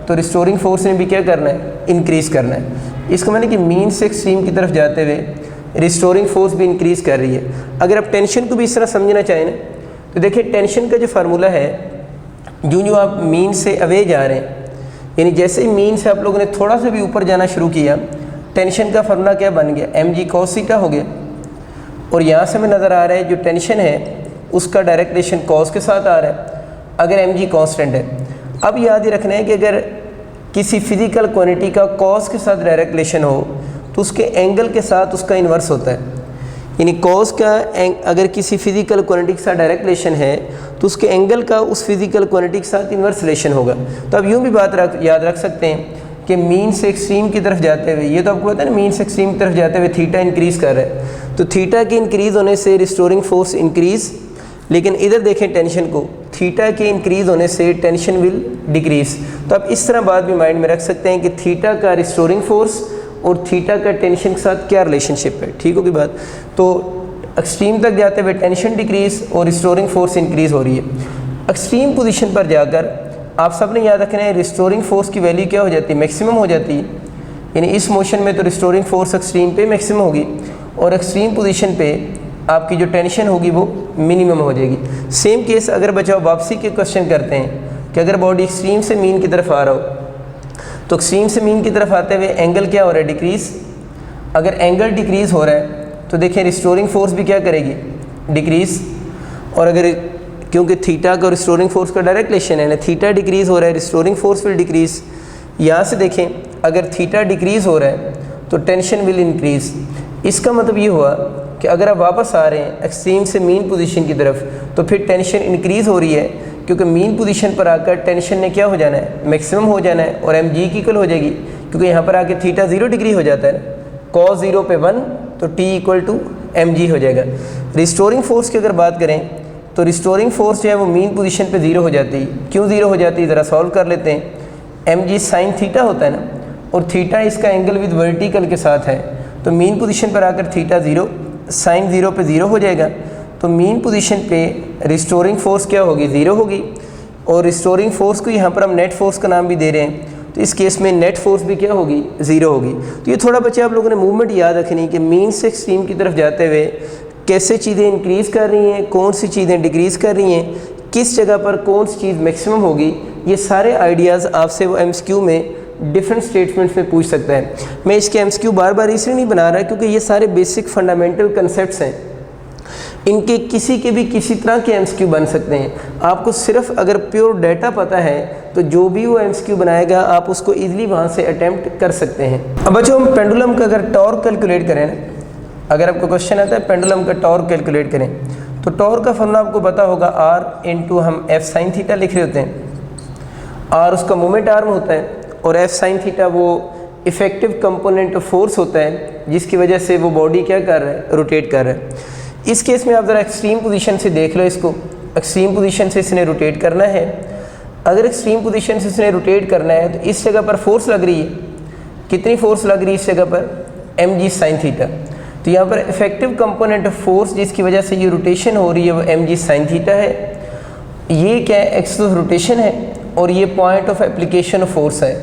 तो रिस्टोरिंग फोर्स ने भी क्या करना है, इंक्रीज़ करना है। इसका मतलब कि मीन से एक्सट्रीम की तरफ जाते हुए रिस्टोरिंग फोर्स भी इंक्रीज़ कर रही है। अगर आप टेंशन को भी इस तरह समझना चाहें ना तो देखिए टेंशन का जो फार्मूला है, जो आप मीन से अवे जा रहे हैं, यानी जैसे ही मीन से आप लोगों ने थोड़ा सा भी ऊपर जाना शुरू किया, टेंशन का फार्मूला क्या बन गया, mg cos थीटा हो गया। और यहाँ से हमें नज़र आ रहा है जो टेंशन है उसका डायरेक्ट रिलेशन कॉस के साथ आ रहा है, अगर mg कांस्टेंट है। अब याद ही रखना है कि अगर किसी फिजिकल क्वांटिटी का कॉस के साथ डायरेक्ट रिलेशन हो तो उसके एंगल के साथ उसका इन्वर्स होता है, यानी कॉस का अगर किसी फिजिकल क्वांटिटी के साथ डायरेक्ट रिलेशन है तो उसके एंगल का उस फिजिकल क्वांटिटी के साथ इन्वर्स रिलेशन होगा। तो अब यूँ भी बात याद रख सकते हैं कि मीन से एक्सट्रीम की तरफ जाते हुए, ये तो आपको पता है ना, मीन से एक्सट्रीम की तरफ जाते हुए थीटा इंक्रीज़ कर रहा है, तो थीटा के इंक्रीज़ होने से रिस्टोरिंग फोर्स इंक्रीज़, लेकिन इधर देखें टेंशन को, थीटा के इंक्रीज़ होने से टेंशन विल डिक्रीज़। तो आप इस तरह बात भी माइंड में रख सकते हैं कि थीटा का रिस्टोरिंग फोर्स और थीटा का टेंशन के साथ क्या रिलेशनशिप है, ठीक होगी बात। तो एक्सट्रीम तक जाते हुए टेंशन डिक्रीज़ और रिस्टोरिंग फोर्स इंक्रीज़ हो रही है। एक्सट्रीम पोजीशन पर जाकर आप सब ने याद रखना है रिस्टोरिंग फोर्स की वैल्यू क्या हो जाती है, मैक्सिमम हो जाती है, यानी इस मोशन में तो रिस्टोरिंग फोर्स एक्सट्रीम पे मैक्सिमम होगी और एक्सट्रीम पोजीशन पे आपकी जो टेंशन होगी वो मिनिमम हो जाएगी। सेम केस अगर बचाओ वापसी के क्वेश्चन करते हैं कि अगर बॉडी एक्सट्रीम से मीन की तरफ आ रहा हो तो एक्सट्रीम से मीन की तरफ आते हुए एंगल क्या हो रहा है, डिक्रीज़। अगर एंगल डिक्रीज़ हो रहा है तो देखिए रिस्टोरिंग फोर्स भी क्या करेगी, डिक्रीज़। और अगर क्योंकि थीटा का रिस्टोरिंग फोर्स का डायरेक्ट रिलेशन है ना, थीटा डिक्रीज़ हो रहा है, रिस्टोरिंग फोर्स विल डिक्रीज़। यहाँ से देखें अगर थीटा डिक्रीज़ हो रहा है तो टेंशन विल इंक्रीज़। इसका मतलब ये हुआ कि अगर आप वापस आ रहे हैं एक्सट्रीम से मीन पोजीशन की तरफ तो फिर टेंशन इंक्रीज़ हो रही है, क्योंकि मीन पोजीशन पर आकर टेंशन ने क्या हो जाना है, मैक्सिमम हो जाना है और mg की इक्वल हो जाएगी, क्योंकि यहाँ पर आके थीटा 0 डिग्री हो जाता है ना, cos 0 पे 1 तो t इक्वल टू mg हो जाएगा। रिस्टोरिंग फोर्स की अगर बात करें तो रिस्टोरिंग फोर्स जो है वो मीन पोजीशन पे 0 हो जाती है। क्यों 0 हो जाती है, ज़रा सॉल्व कर लेते हैं। mg साइन थीटा होता है ना, और थीटा इसका एंगल विद वर्टिकल के साथ है, तो मीन पोजीशन पर आकर थीटा 0 साइन 0 पे 0 हो जाएगा, तो मीन पोजीशन पे रिस्टोरिंग फोर्स क्या होगी, 0 होगी। और रिस्टोरिंग फोर्स को यहाँ पर हम नेट फोर्स का नाम भी दे रहे हैं, तो इस केस में नेट फोर्स भी क्या होगी, 0 होगी। तो ये थोड़ा बच्चे आप लोगों ने मूवमेंट याद रखनी कि मीन से एक्सट्रीम की तरफ जाते हुए कैसे चीज़ें इंक्रीज़ कर रही हैं, कौन सी चीज़ें डिक्रीज़ कर रही हैं, किस जगह पर कौन सी चीज़ मैक्सिमम होगी, ये सारे आइडियाज़ आपसे वो MCQ में डिफरेंट स्टेटमेंट्स में पूछ सकता है। मैं इसके MCQ बार बार इसलिए नहीं बना रहा क्योंकि ये सारे बेसिक फंडामेंटल कंसेप्ट्स हैं, इनके किसी के भी किसी तरह के MCQ बन सकते हैं। आपको सिर्फ अगर प्योर डाटा पता है तो जो भी वो MCQ बनाएगा आप उसको ईजिली वहाँ से अटैम्प्ट कर सकते हैं। अब बच्चों हम पेंडुलम का अगर टॉर्क कैलकुलेट करें ना, अगर आपको क्वेश्चन आता है पेंडुलम का टॉर्क कैलकुलेट करें तो टॉर्क का फॉर्मूला आपको पता होगा R इंटू हम F साइन थीटा लिख रहे होते हैं। R उसका मोमेंट आर्म होता है और F साइन थीटा वो इफेक्टिव कंपोनेंट ऑफ फोर्स होता है जिसकी वजह से वो बॉडी क्या कर रहा है, रोटेट कर रहा है। इस केस में आप ज़रा एक्सट्रीम पोजीशन से देख लो इसको, एक्सट्रीम पोजीशन से इसने रोटेट करना है। अगर एक्सट्रीम पोजीशन से इसने रोटेट करना है तो इस जगह पर फोर्स लग रही है, कितनी फोर्स लग रही है इस जगह पर, mg साइन थीटा। तो यहाँ पर इफेक्टिव कंपोनेंट ऑफ फोर्स जिसकी वजह से ये रोटेशन हो रही है वो mg साइन थीटा है। ये क्या है, एक्सिस ऑफ रोटेशन है और ये point of application of force है।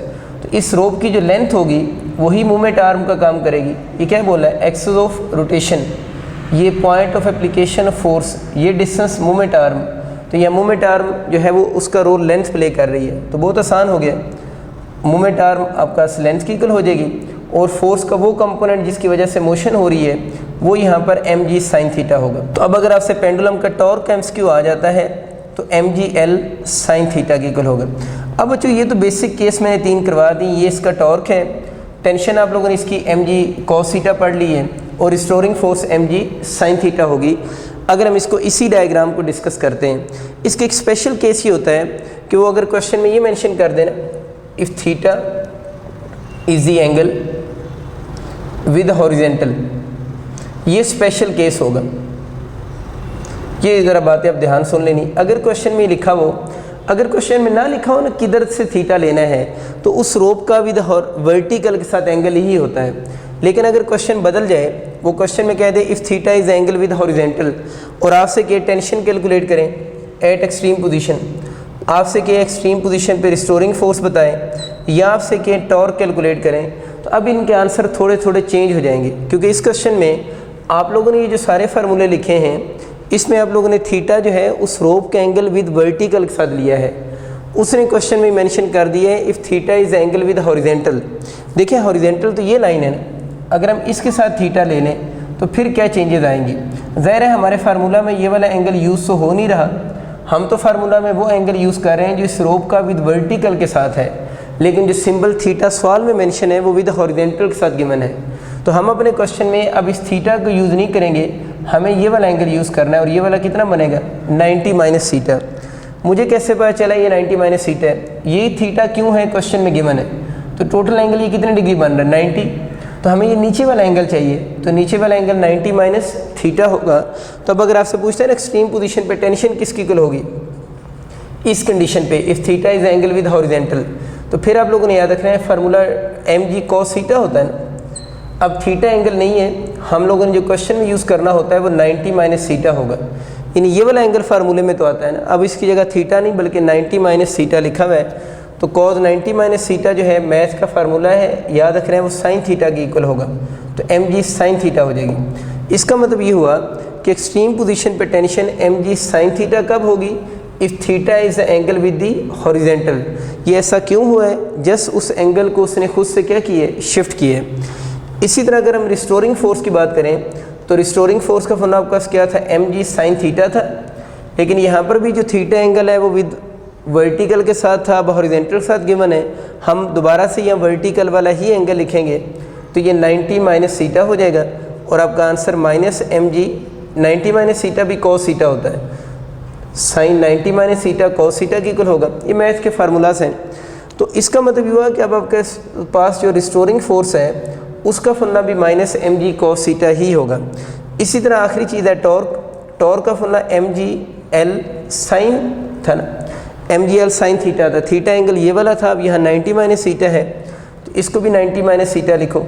तो इस रोप की जो लेंथ होगी वही मूवमेंट आर्म का काम करेगी। ये क्या बोला है, एक्सिस ऑफ रोटेशन, ये point of application of force, ये डिस्टेंस मूवमेंट आर्म। तो यह मूवमेंट आर्म जो है वो उसका रोल लेंथ प्ले कर रही है। तो बहुत आसान हो गया, मूवमेंट आर्म आपका लेंथ की इक्वल हो जाएगी और फोर्स का वो कंपोनेंट जिसकी वजह से मोशन हो रही है वो यहाँ पर mg साइन थीटा होगा। तो अब अगर आपसे पेंडुलम का टॉर्क MCQ आ जाता है तो mg L साइन थीटा की इक्वल होगा। अब बच्चों ये तो बेसिक केस मैंने 3 करवा दी, ये इसका टॉर्क है। टेंशन आप लोगों ने इसकी mg cos थीटा पढ़ ली है और restoring force mg sine theta होगी। अगर हम इसको इसी डायग्राम को डिस्कस करते हैं, इसके एक स्पेशल केस ये होता है कि वो अगर क्वेश्चन में ये मेंशन कर देना if theta is the angle with horizontal, ये स्पेशल केस होगा। ये ज़रा बातें आप ध्यान सुन लेनी। अगर क्वेश्चन में लिखा हो, अगर क्वेश्चन में ना लिखा हो ना किधर से थीटा लेना है, तो उस रोप का विद वर्टिकल के साथ एंगल ही होता है। लेकिन अगर क्वेश्चन बदल जाए, वो क्वेश्चन में कह दे if theta is angle with horizontal, और आपसे कहे टेंशन कैलकुलेट करें एट एक्सट्रीम पोजीशन, आपसे कहे एक्सट्रीम पोजीशन पे रिस्टोरिंग फोर्स बताएं, या आपसे कहे टॉर्क कैलकुलेट करें, तो अब इनके आंसर थोड़े थोड़े चेंज हो जाएंगे। क्योंकि इस क्वेश्चन में आप लोगों ने ये जो सारे फार्मूले लिखे हैं, इसमें आप लोगों ने थीटा जो है उस रोप के एंगल विद वर्टिकल के साथ लिया है। उसने क्वेश्चन में मेंशन कर दिया है if theta is angle with horizontal. देखिए हॉरिजेंटल तो ये लाइन है ना, अगर हम इसके साथ थीटा ले लें तो फिर क्या चेंजेस आएंगी। ज़ाहिर है हमारे फार्मूला में ये वाला एंगल यूज़ तो हो नहीं रहा, हम तो फार्मूला में वो एंगल यूज़ कर रहे हैं जो इस रोप का विद वर्टिकल के साथ है, लेकिन जो सिंबल थीटा सवाल में मेंशन है वो विद हॉरिजेंटल के साथ गिवन है। तो हम अपने क्वेश्चन में अब इस थीटा को यूज़ नहीं करेंगे, हमें ये वाला एंगल यूज़ करना है। और ये वाला कितना बनेगा 90 माइनस थीटा। मुझे कैसे पता चला ये 90 माइनस थीटा है, ये थीटा क्यों है क्वेश्चन में गिवन है। तो टोटल एंगल ये कितने डिग्री बन रहा है 90, तो हमें ये नीचे वाला एंगल चाहिए, तो नीचे वाला एंगल 90 माइनस थीटा होगा। तो अब अगर आपसे पूछते हैं ना एक्सट्रीम पोजीशन पे टेंशन किसकी इक्वल होगी, इस कंडीशन पे if theta is angle with horizontal, तो फिर आप लोगों ने याद रखना है फार्मूला mg cos थीटा होता है ना। अब थीटा एंगल नहीं है, हम लोगों ने जो क्वेश्चन में यूज़ करना होता है वो 90 माइनस थीटा होगा, यानी ये वाला एंगल फार्मूले में तो आता है ना। अब इसकी जगह थीटा नहीं बल्कि 90 माइनस थीटा लिखा हुआ है, तो cos 90 माइनस थीटा जो है मैथ का फार्मूला है, याद रख रहे हैं वो साइन थीटा की इक्वल होगा, तो mg साइन थीटा हो जाएगी। इसका मतलब ये हुआ कि एक्सट्रीम पोजीशन पे टेंशन mg साइन थीटा कब होगी, if theta is the angle with the horizontal. ये ऐसा क्यों हुआ है, जस्ट उस एंगल को उसने खुद से क्या किए, शिफ्ट किए। इसी तरह अगर हम रिस्टोरिंग फोर्स की बात करें, तो रिस्टोरिंग फोर्स का फॉर्मूला आपका क्या था, mg साइन थीटा था, लेकिन यहाँ पर भी जो थीटा एंगल है वो विद वर्टिकल के साथ था, अब हॉरिजेंटल के साथ गिवन है। हम दोबारा से यहाँ वर्टिकल वाला ही एंगल लिखेंगे, तो ये 90 माइनस थीटा हो जाएगा, और आपका answer minus mg। 90 minus theta भी cos थीटा होता है, sine 90 minus theta cos theta की इक्वल होगा। ये मैथ के फार्मूलाज हैं। तो इसका मतलब ये हुआ कि अब आपके पास जो रिस्टोरिंग फोर्स है उसका फॉर्मूला भी माइनस mg cos थीटा ही होगा। इसी तरह आखिरी चीज़ है टॉर्क। टॉर्क का फॉर्मूला mg l साइन था ना, mg l साइन थीटा था, थीटा एंगल ये वाला था, अब यहाँ 90 माइनस थीटा है, तो इसको भी 90 माइनस थीटा लिखो।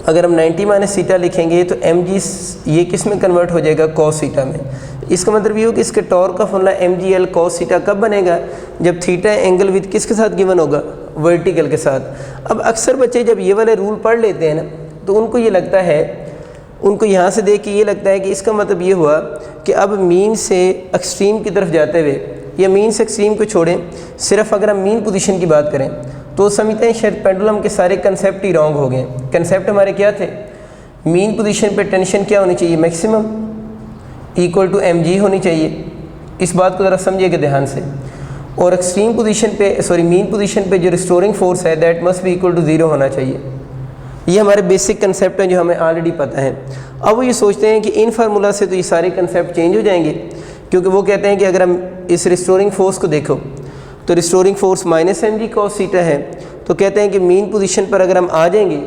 अगर हम 90 माइनस थीटा लिखेंगे तो mg ये किस में कन्वर्ट हो जाएगा, cos थीटा में। इसका मतलब ये हो कि इसके टॉर्क का formula mg l cos theta कब बनेगा, जब थीटा एंगल विद किसके साथ गिवन होगा, वर्टिकल के साथ। अब अक्सर बच्चे जब ये वाले रूल पढ़ लेते हैं ना, तो उनको ये लगता है, उनको यहाँ से देख के ये लगता है कि इसका मतलब ये हुआ कि अब मीन से एक्सट्रीम की तरफ जाते हुए, या मीन से एक्सट्रीम को छोड़ें, सिर्फ अगर हम मीन पोजीशन की बात करें तो समझते हैं शायद पेंडुलम के सारे कंसेप्ट ही रॉन्ग हो गए। कंसेप्ट हमारे क्या थे, मीन पोजीशन पे टेंशन क्या होनी चाहिए, मैक्सिमम इक्वल टू mg होनी चाहिए। इस बात को ज़रा समझिएगा ध्यान से। और एक्सट्रीम पोजीशन पे, सॉरी मीन पोजीशन पे जो रिस्टोरिंग फोर्स है that must be equal to 0 होना चाहिए। ये हमारे बेसिक कंसेप्ट हैं जो हमें ऑलरेडी पता है। अब वो ये सोचते हैं कि इन फार्मूला से तो ये सारे कंसेप्ट चेंज हो जाएंगे, क्योंकि वो कहते हैं कि अगर हम इस रिस्टोरिंग फोर्स को देखो तो restoring force minus mg cos theta है, तो कहते हैं कि मीन पोजीशन पर अगर हम आ जाएंगे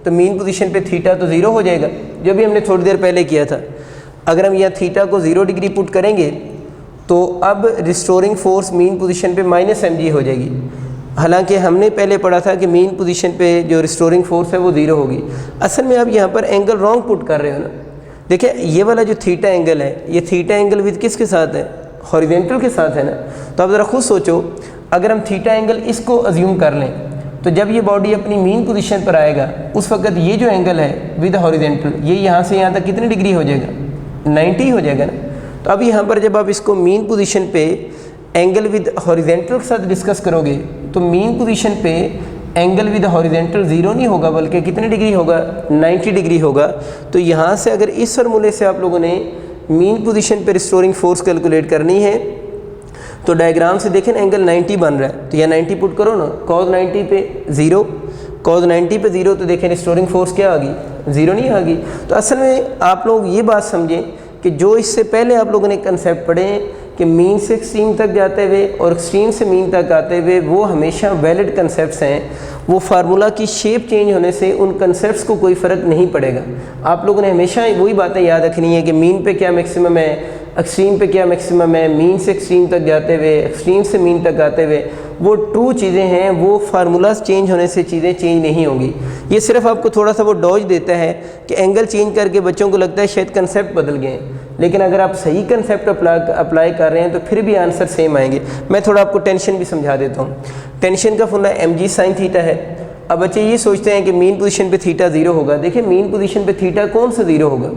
तो मीन पोजीशन पे थीटा तो 0 हो जाएगा, जो भी हमने थोड़ी देर पहले किया था। अगर हम यहाँ थीटा को 0 डिग्री पुट करेंगे तो अब रिस्टोरिंग फोर्स मीन पोजीशन पे माइनस mg हो जाएगी। हालांकि हमने पहले पढ़ा था कि मीन पोजीशन पे जो रिस्टोरिंग फोर्स है वो 0 होगी। असल में आप यहाँ पर एंगल रॉन्ग पुट कर रहे हो ना। देखिए ये वाला जो थीटा एंगल है, ये थीटा एंगल विद किसके साथ है, हॉरिजेंटल के साथ है ना। तो आप ज़रा खुद सोचो, अगर हम थीटा एंगल इसको अज्यूम कर लें, तो जब ये बॉडी अपनी मीन पोजीशन पर आएगा उस वक्त ये जो एंगल है विद हॉरिजेंटल, ये यहाँ से यहाँ तक कितनी डिग्री हो जाएगा, 90 हो जाएगा ना। तो अब यहाँ पर जब आप इसको मीन पोजीशन पे एंगल विद हॉरिजेंटल के साथ डिस्कस करोगे तो मीन पोजीशन पे एंगल विद हॉरिजेंटल 0 नहीं होगा, बल्कि कितने डिग्री होगा, 90 डिग्री होगा। तो यहाँ से अगर इस फार्मूले से आप लोगों ने मीन पोजीशन पे रिस्टोरिंग फोर्स कैलकुलेट करनी है तो डायग्राम से देखें एंगल 90 बन रहा है, तो यहाँ 90 पुट करो ना, cos 90 पे 0, cos 90 पे 0, तो देखें रिस्टोरिंग फोर्स क्या आ गई, 0 नहीं आ गई। तो असल में आप लोग ये बात समझें कि जो इससे पहले आप लोगों ने कंसेप्ट पढ़े कि मीन से एक्सट्रीम तक जाते हुए और एक्सट्रीम से मीन तक आते हुए वो हमेशा वैलिड कंसेप्ट्स हैं। वो फार्मूला की शेप चेंज होने से उन कंसेप्ट्स को कोई फ़र्क नहीं पड़ेगा। आप लोगों ने हमेशा वही बातें याद रखनी है कि मीन पे क्या मैक्सिमम है, एक्सट्रीम पे क्या मैक्सिमम है, मीन से एक्सट्रीम तक जाते हुए, एक्सट्रीम से मीन तक आते हुए वो ट्रू चीज़ें हैं। वो फार्मूलाज चेंज होने से चीज़ें चेंज नहीं होंगी। ये सिर्फ आपको थोड़ा सा वो डॉज देता है कि एंगल चेंज करके बच्चों को लगता है शायद कंसेप्ट बदल गए हैं, लेकिन अगर आप सही कंसेप्ट अप्लाई कर रहे हैं तो फिर भी आंसर सेम आएंगे। मैं थोड़ा आपको टेंशन भी समझा देता हूँ। टेंशन का फॉर्मूला mg sin थीटा है। अब बच्चे ये सोचते हैं कि मीन पोजीशन पे थीटा 0 होगा। देखिए मीन पोजीशन पे थीटा कौन सा 0 होगा?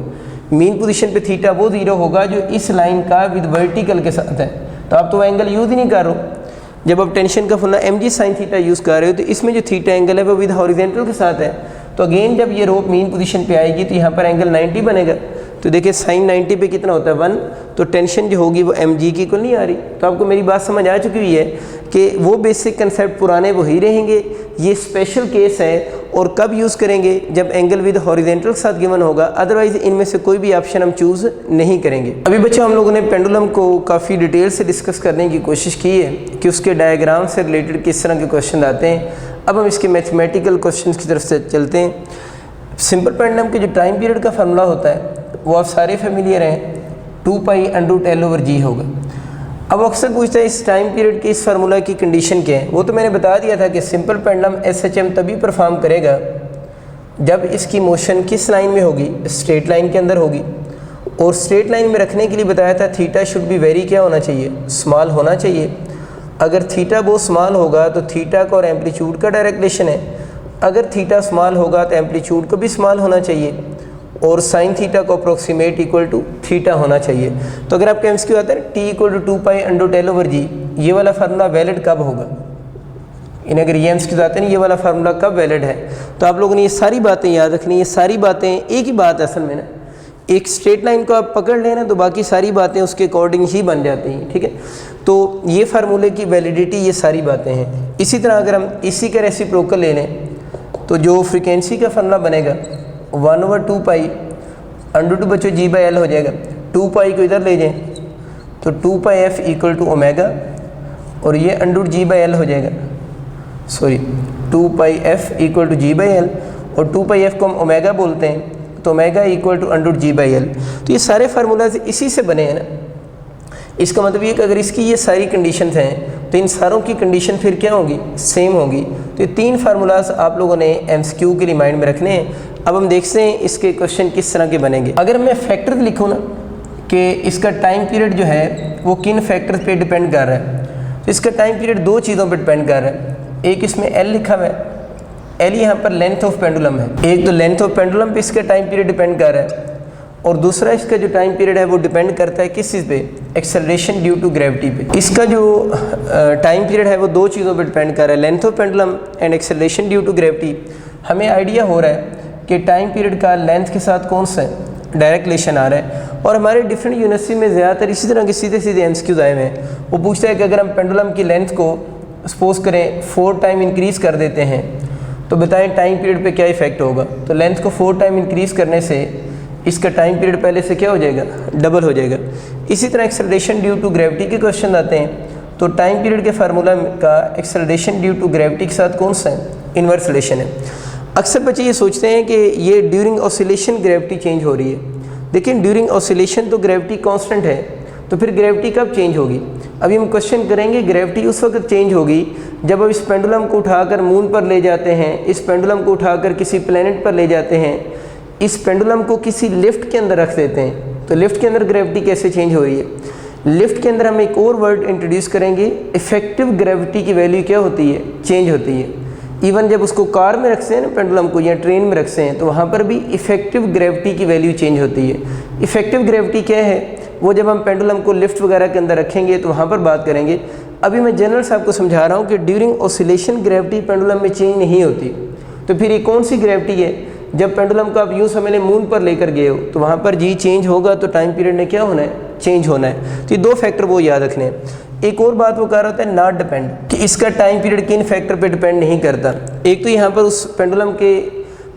मीन पोजीशन पे थीटा वो 0 होगा जो इस लाइन का विद वर्टिकल के साथ है। तो आप तो एंगल यूज़ ही नहीं कर रहे हो। जब आप टेंशन का formula mg sin theta use कर रहे हो तो इसमें जो थीटा एंगल है वो विद हॉरिजेंटल के साथ है। तो अगेन जब ये रोप मीन पोजीशन पे आएगी तो यहाँ पर एंगल 90 बनेगा। तो देखिए sin 90 पे कितना होता है 1, तो टेंशन जो होगी वो mg की इक्वल नहीं आ रही। तो आपको मेरी बात समझ आ चुकी हुई है कि वो बेसिक कंसेप्ट पुराने वही रहेंगे। ये स्पेशल केस है और कब यूज़ करेंगे? जब एंगल विद हॉरिजेंटल के साथ गिवन होगा, अदरवाइज इनमें से कोई भी ऑप्शन हम चूज़ नहीं करेंगे। अभी बच्चों हम लोगों ने पेंडुलम को काफ़ी डिटेल से डिस्कस करने की कोशिश की है कि उसके डायग्राम से रिलेटेड किस तरह के क्वेश्चन आते हैं। अब हम इसके मैथमेटिकल क्वेश्चन की तरफ से चलते हैं। सिंपल पेंडुलम के जो टाइम पीरियड का फार्मूला होता है वो आप सारे फेमिलियर हैं, 2π√L/g होगा। अब अक्सर पूछते हैं इस टाइम पीरियड के इस फार्मूला की कंडीशन क्या है। वो तो मैंने बता दिया था कि सिंपल पेंडुलम SHM तभी परफॉर्म करेगा जब इसकी मोशन किस लाइन में होगी? स्ट्रेट लाइन के अंदर होगी। और स्ट्रेट लाइन में रखने के लिए बताया था थीटा शुड बी वेरी क्या होना चाहिए? स्मॉल होना चाहिए। अगर थीटा बहुत स्मॉल होगा तो थीटा का और एम्पलीट्यूड का डायरेक्ट रिलेशन है। अगर थीटा स्मॉल होगा तो एम्पलीट्यूड को भी स्मॉल होना चाहिए और साइन थीटा को अप्रोक्सीमेट इक्वल टू थीटा होना चाहिए। तो अगर आपका MCQ आता है t = 2π√L/g, ये वाला फार्मूला वैलिड कब होगा? इन अगर ये MCQ आते हैं ये वाला फार्मूला कब वैलिड है? तो आप लोगों ने ये सारी बातें याद रखनी। ये सारी बातें एक ही बात है असल में ना, एक स्ट्रेट लाइन को आप पकड़ लेना तो बाकी सारी बातें उसके अकॉर्डिंग ही बन जाती हैं। ठीक है, तो ये फार्मूले की वैलिडिटी ये सारी बातें हैं। इसी तरह अगर हम इसी का रेसिप्रोकल ले लें तो जो फ्रीक्वेंसी का फार्मूला बनेगा 1/2π बच्चों g/L हो जाएगा। 2π को इधर ले जाएं तो 2πf = ओमेगा और ये √g/L हो जाएगा। सॉरी 2πf = g/L और 2πf को हम ओमेगा बोलते हैं तो ओमेगा = √g/L। तो ये सारे फार्मूलाज इसी से बने हैं ना। इसका मतलब ये कि अगर इसकी ये सारी कंडीशन हैं तो इन सारों की कंडीशन फिर क्या होगी? सेम होगी। तो ये 3 फार्मूलाज आप लोगों ने MCQ के लिए माइंड में रखने हैं। अब हम देखते हैं इसके क्वेश्चन किस तरह के बनेंगे। अगर मैं फैक्टर लिखूँ ना कि इसका टाइम पीरियड जो है वो किन फैक्टर पे डिपेंड कर रहा है, तो इसका टाइम पीरियड 2 चीज़ों पे डिपेंड कर रहा है। एक इसमें L लिखा हुआ है, L यहाँ पर लेंथ ऑफ पेंडुलम है। एक तो लेंथ ऑफ पेंडुलम पे इसका टाइम पीरियड डिपेंड कर रहा है और दूसरा इसका जो टाइम पीरियड है वो डिपेंड करता है किस चीज़ पे? एक्सेलरेशन ड्यू टू ग्रेविटी पे। इसका जो टाइम पीरियड है वो 2 चीज़ों पे डिपेंड कर रहा है, length of pendulum and acceleration due to gravity. हमें आइडिया हो रहा है कि टाइम पीरियड का लेंथ के साथ कौन सा डायरेक्ट रिलेशन आ रहा है। और हमारे डिफरेंट यूनिवर्सिटी में ज़्यादातर इसी तरह के सीधे सीधे MCQ आए हुए हैं। वो पूछता है कि अगर हम पेंडुलम की लेंथ को सपोज करें 4 टाइम इंक्रीज़ कर देते हैं तो बताएं टाइम पीरियड पे क्या इफेक्ट होगा। तो लेंथ को 4 टाइम इंक्रीज़ करने से इसका टाइम पीरियड पहले से क्या हो जाएगा? डबल हो जाएगा। इसी तरह एक्सेलरेशन ड्यू टू ग्रेविटी के क्वेश्चन आते हैं तो टाइम पीरियड के फार्मूला का एक्सेलरेशन ड्यू टू ग्रेविटी के साथ कौन सा है? इन्वर्स रिलेशन है। अक्सर बच्चे ये सोचते हैं कि ये ड्यूरिंग ऑसिलेशन ग्रेविटी चेंज हो रही है। लेकिन ड्यूरिंग ऑसिलेशन तो ग्रेविटी कांस्टेंट है, तो फिर ग्रेविटी कब चेंज होगी? अभी हम क्वेश्चन करेंगे। ग्रेविटी उस वक्त चेंज होगी जब आप इस पेंडुलम को उठाकर मून पर ले जाते हैं, इस पेंडुलम को उठाकर किसी प्लेनेट पर ले जाते हैं, इस पेंडुलम को किसी लिफ्ट के अंदर रख देते हैं। तो लिफ्ट के अंदर ग्रेविटी कैसे चेंज हो रही है? लिफ्ट के अंदर हम एक और वर्ड इंट्रोड्यूस करेंगे, इफेक्टिव ग्रेविटी की वैल्यू क्या होती है? चेंज होती है। इवन जब उसको कार में रखते हैं ना पेंडुलम को या ट्रेन में रखते हैं तो वहाँ पर भी इफेक्टिव ग्रेविटी की वैल्यू चेंज होती है। इफेक्टिव ग्रेविटी क्या है? वो जब हम पेंडुलम को लिफ्ट वगैरह के अंदर रखेंगे तो वहाँ पर बात करेंगे। अभी मैं जनरल साहब को समझा रहा हूँ कि ड्यूरिंग ऑसिलेशन ग्रेविटी पेंडुलम में चेंज नहीं होती। तो फिर ये कौन सी ग्रेविटी है? जब पेंडुलम को आप यूँ समझ मून पर लेकर गए हो तो वहाँ पर जी चेंज होगा तो टाइम पीरियड ने क्या होना है? चेंज होना है। तो ये 2 फैक्टर वो याद रखने हैं। एक और बात वो कह रहा होता है नॉट डिपेंड, कि इसका टाइम पीरियड किन फैक्टर पे डिपेंड नहीं करता। एक तो यहाँ पर उस पेंडुलम के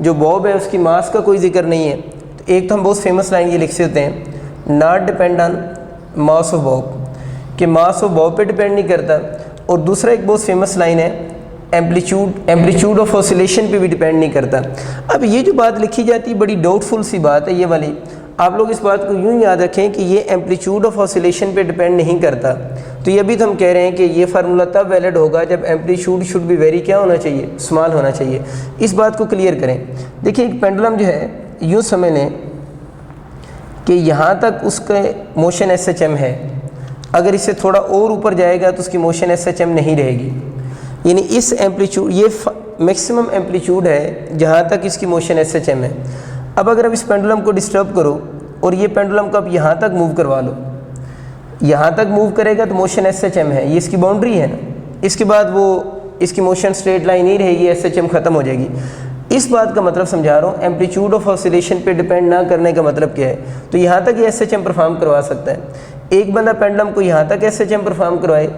जो बॉब है उसकी मास का कोई जिक्र नहीं है। तो एक तो हम बहुत फेमस लाइन ये लिख सकते हैं, not depend on mass of Bob. कि मास ऑफ बॉब पे डिपेंड नहीं करता, और दूसरा एक बहुत फेमस लाइन है एम्पलीट्यूड ऑफ ऑसिलेशन पे भी डिपेंड नहीं करता। अब ये जो बात लिखी जाती है बड़ी डाउटफुल सी बात है ये वाली। आप लोग इस बात को यूँ याद रखें कि ये एम्पलीट्यूड ऑफ ऑसिलेशन पे डिपेंड नहीं करता। तो ये भी तो हम कह रहे हैं कि ये फार्मूला तब वैलिड होगा जब एम्पलीट्यूड शुड बी वेरी क्या होना चाहिए, स्मॉल होना चाहिए। इस बात को क्लियर करें। देखिए एक पेंडुलम जो है यूँ समझ लें कि यहाँ तक उसका मोशन SHM है, अगर इससे थोड़ा और ऊपर जाएगा तो उसकी मोशन SHM नहीं रहेगी। यानी इस एम्पलीट्यूड ये मैक्सिमम एम्पलीट्यूड है जहाँ तक इसकी मोशन SHM है। अब अगर आप इस पेंडुलम को डिस्टर्ब करो और ये पेंडुलम को आप यहाँ तक मूव करवा लो, यहाँ तक मूव करेगा तो मोशन SHM है, ये इसकी बाउंड्री है ना, इसके बाद वो इसकी मोशन स्ट्रेट लाइन नहीं रहेगी, SHM ख़त्म हो जाएगी। इस बात का मतलब समझा रहा हूँ, एम्पलीट्यूड ऑफ ऑसिलेशन पे डिपेंड ना करने का मतलब क्या है। तो यहाँ तक ये SHM परफॉर्म करवा सकता है। एक बंदा पेंडुलम को यहाँ तक SHM परफॉर्म करवाए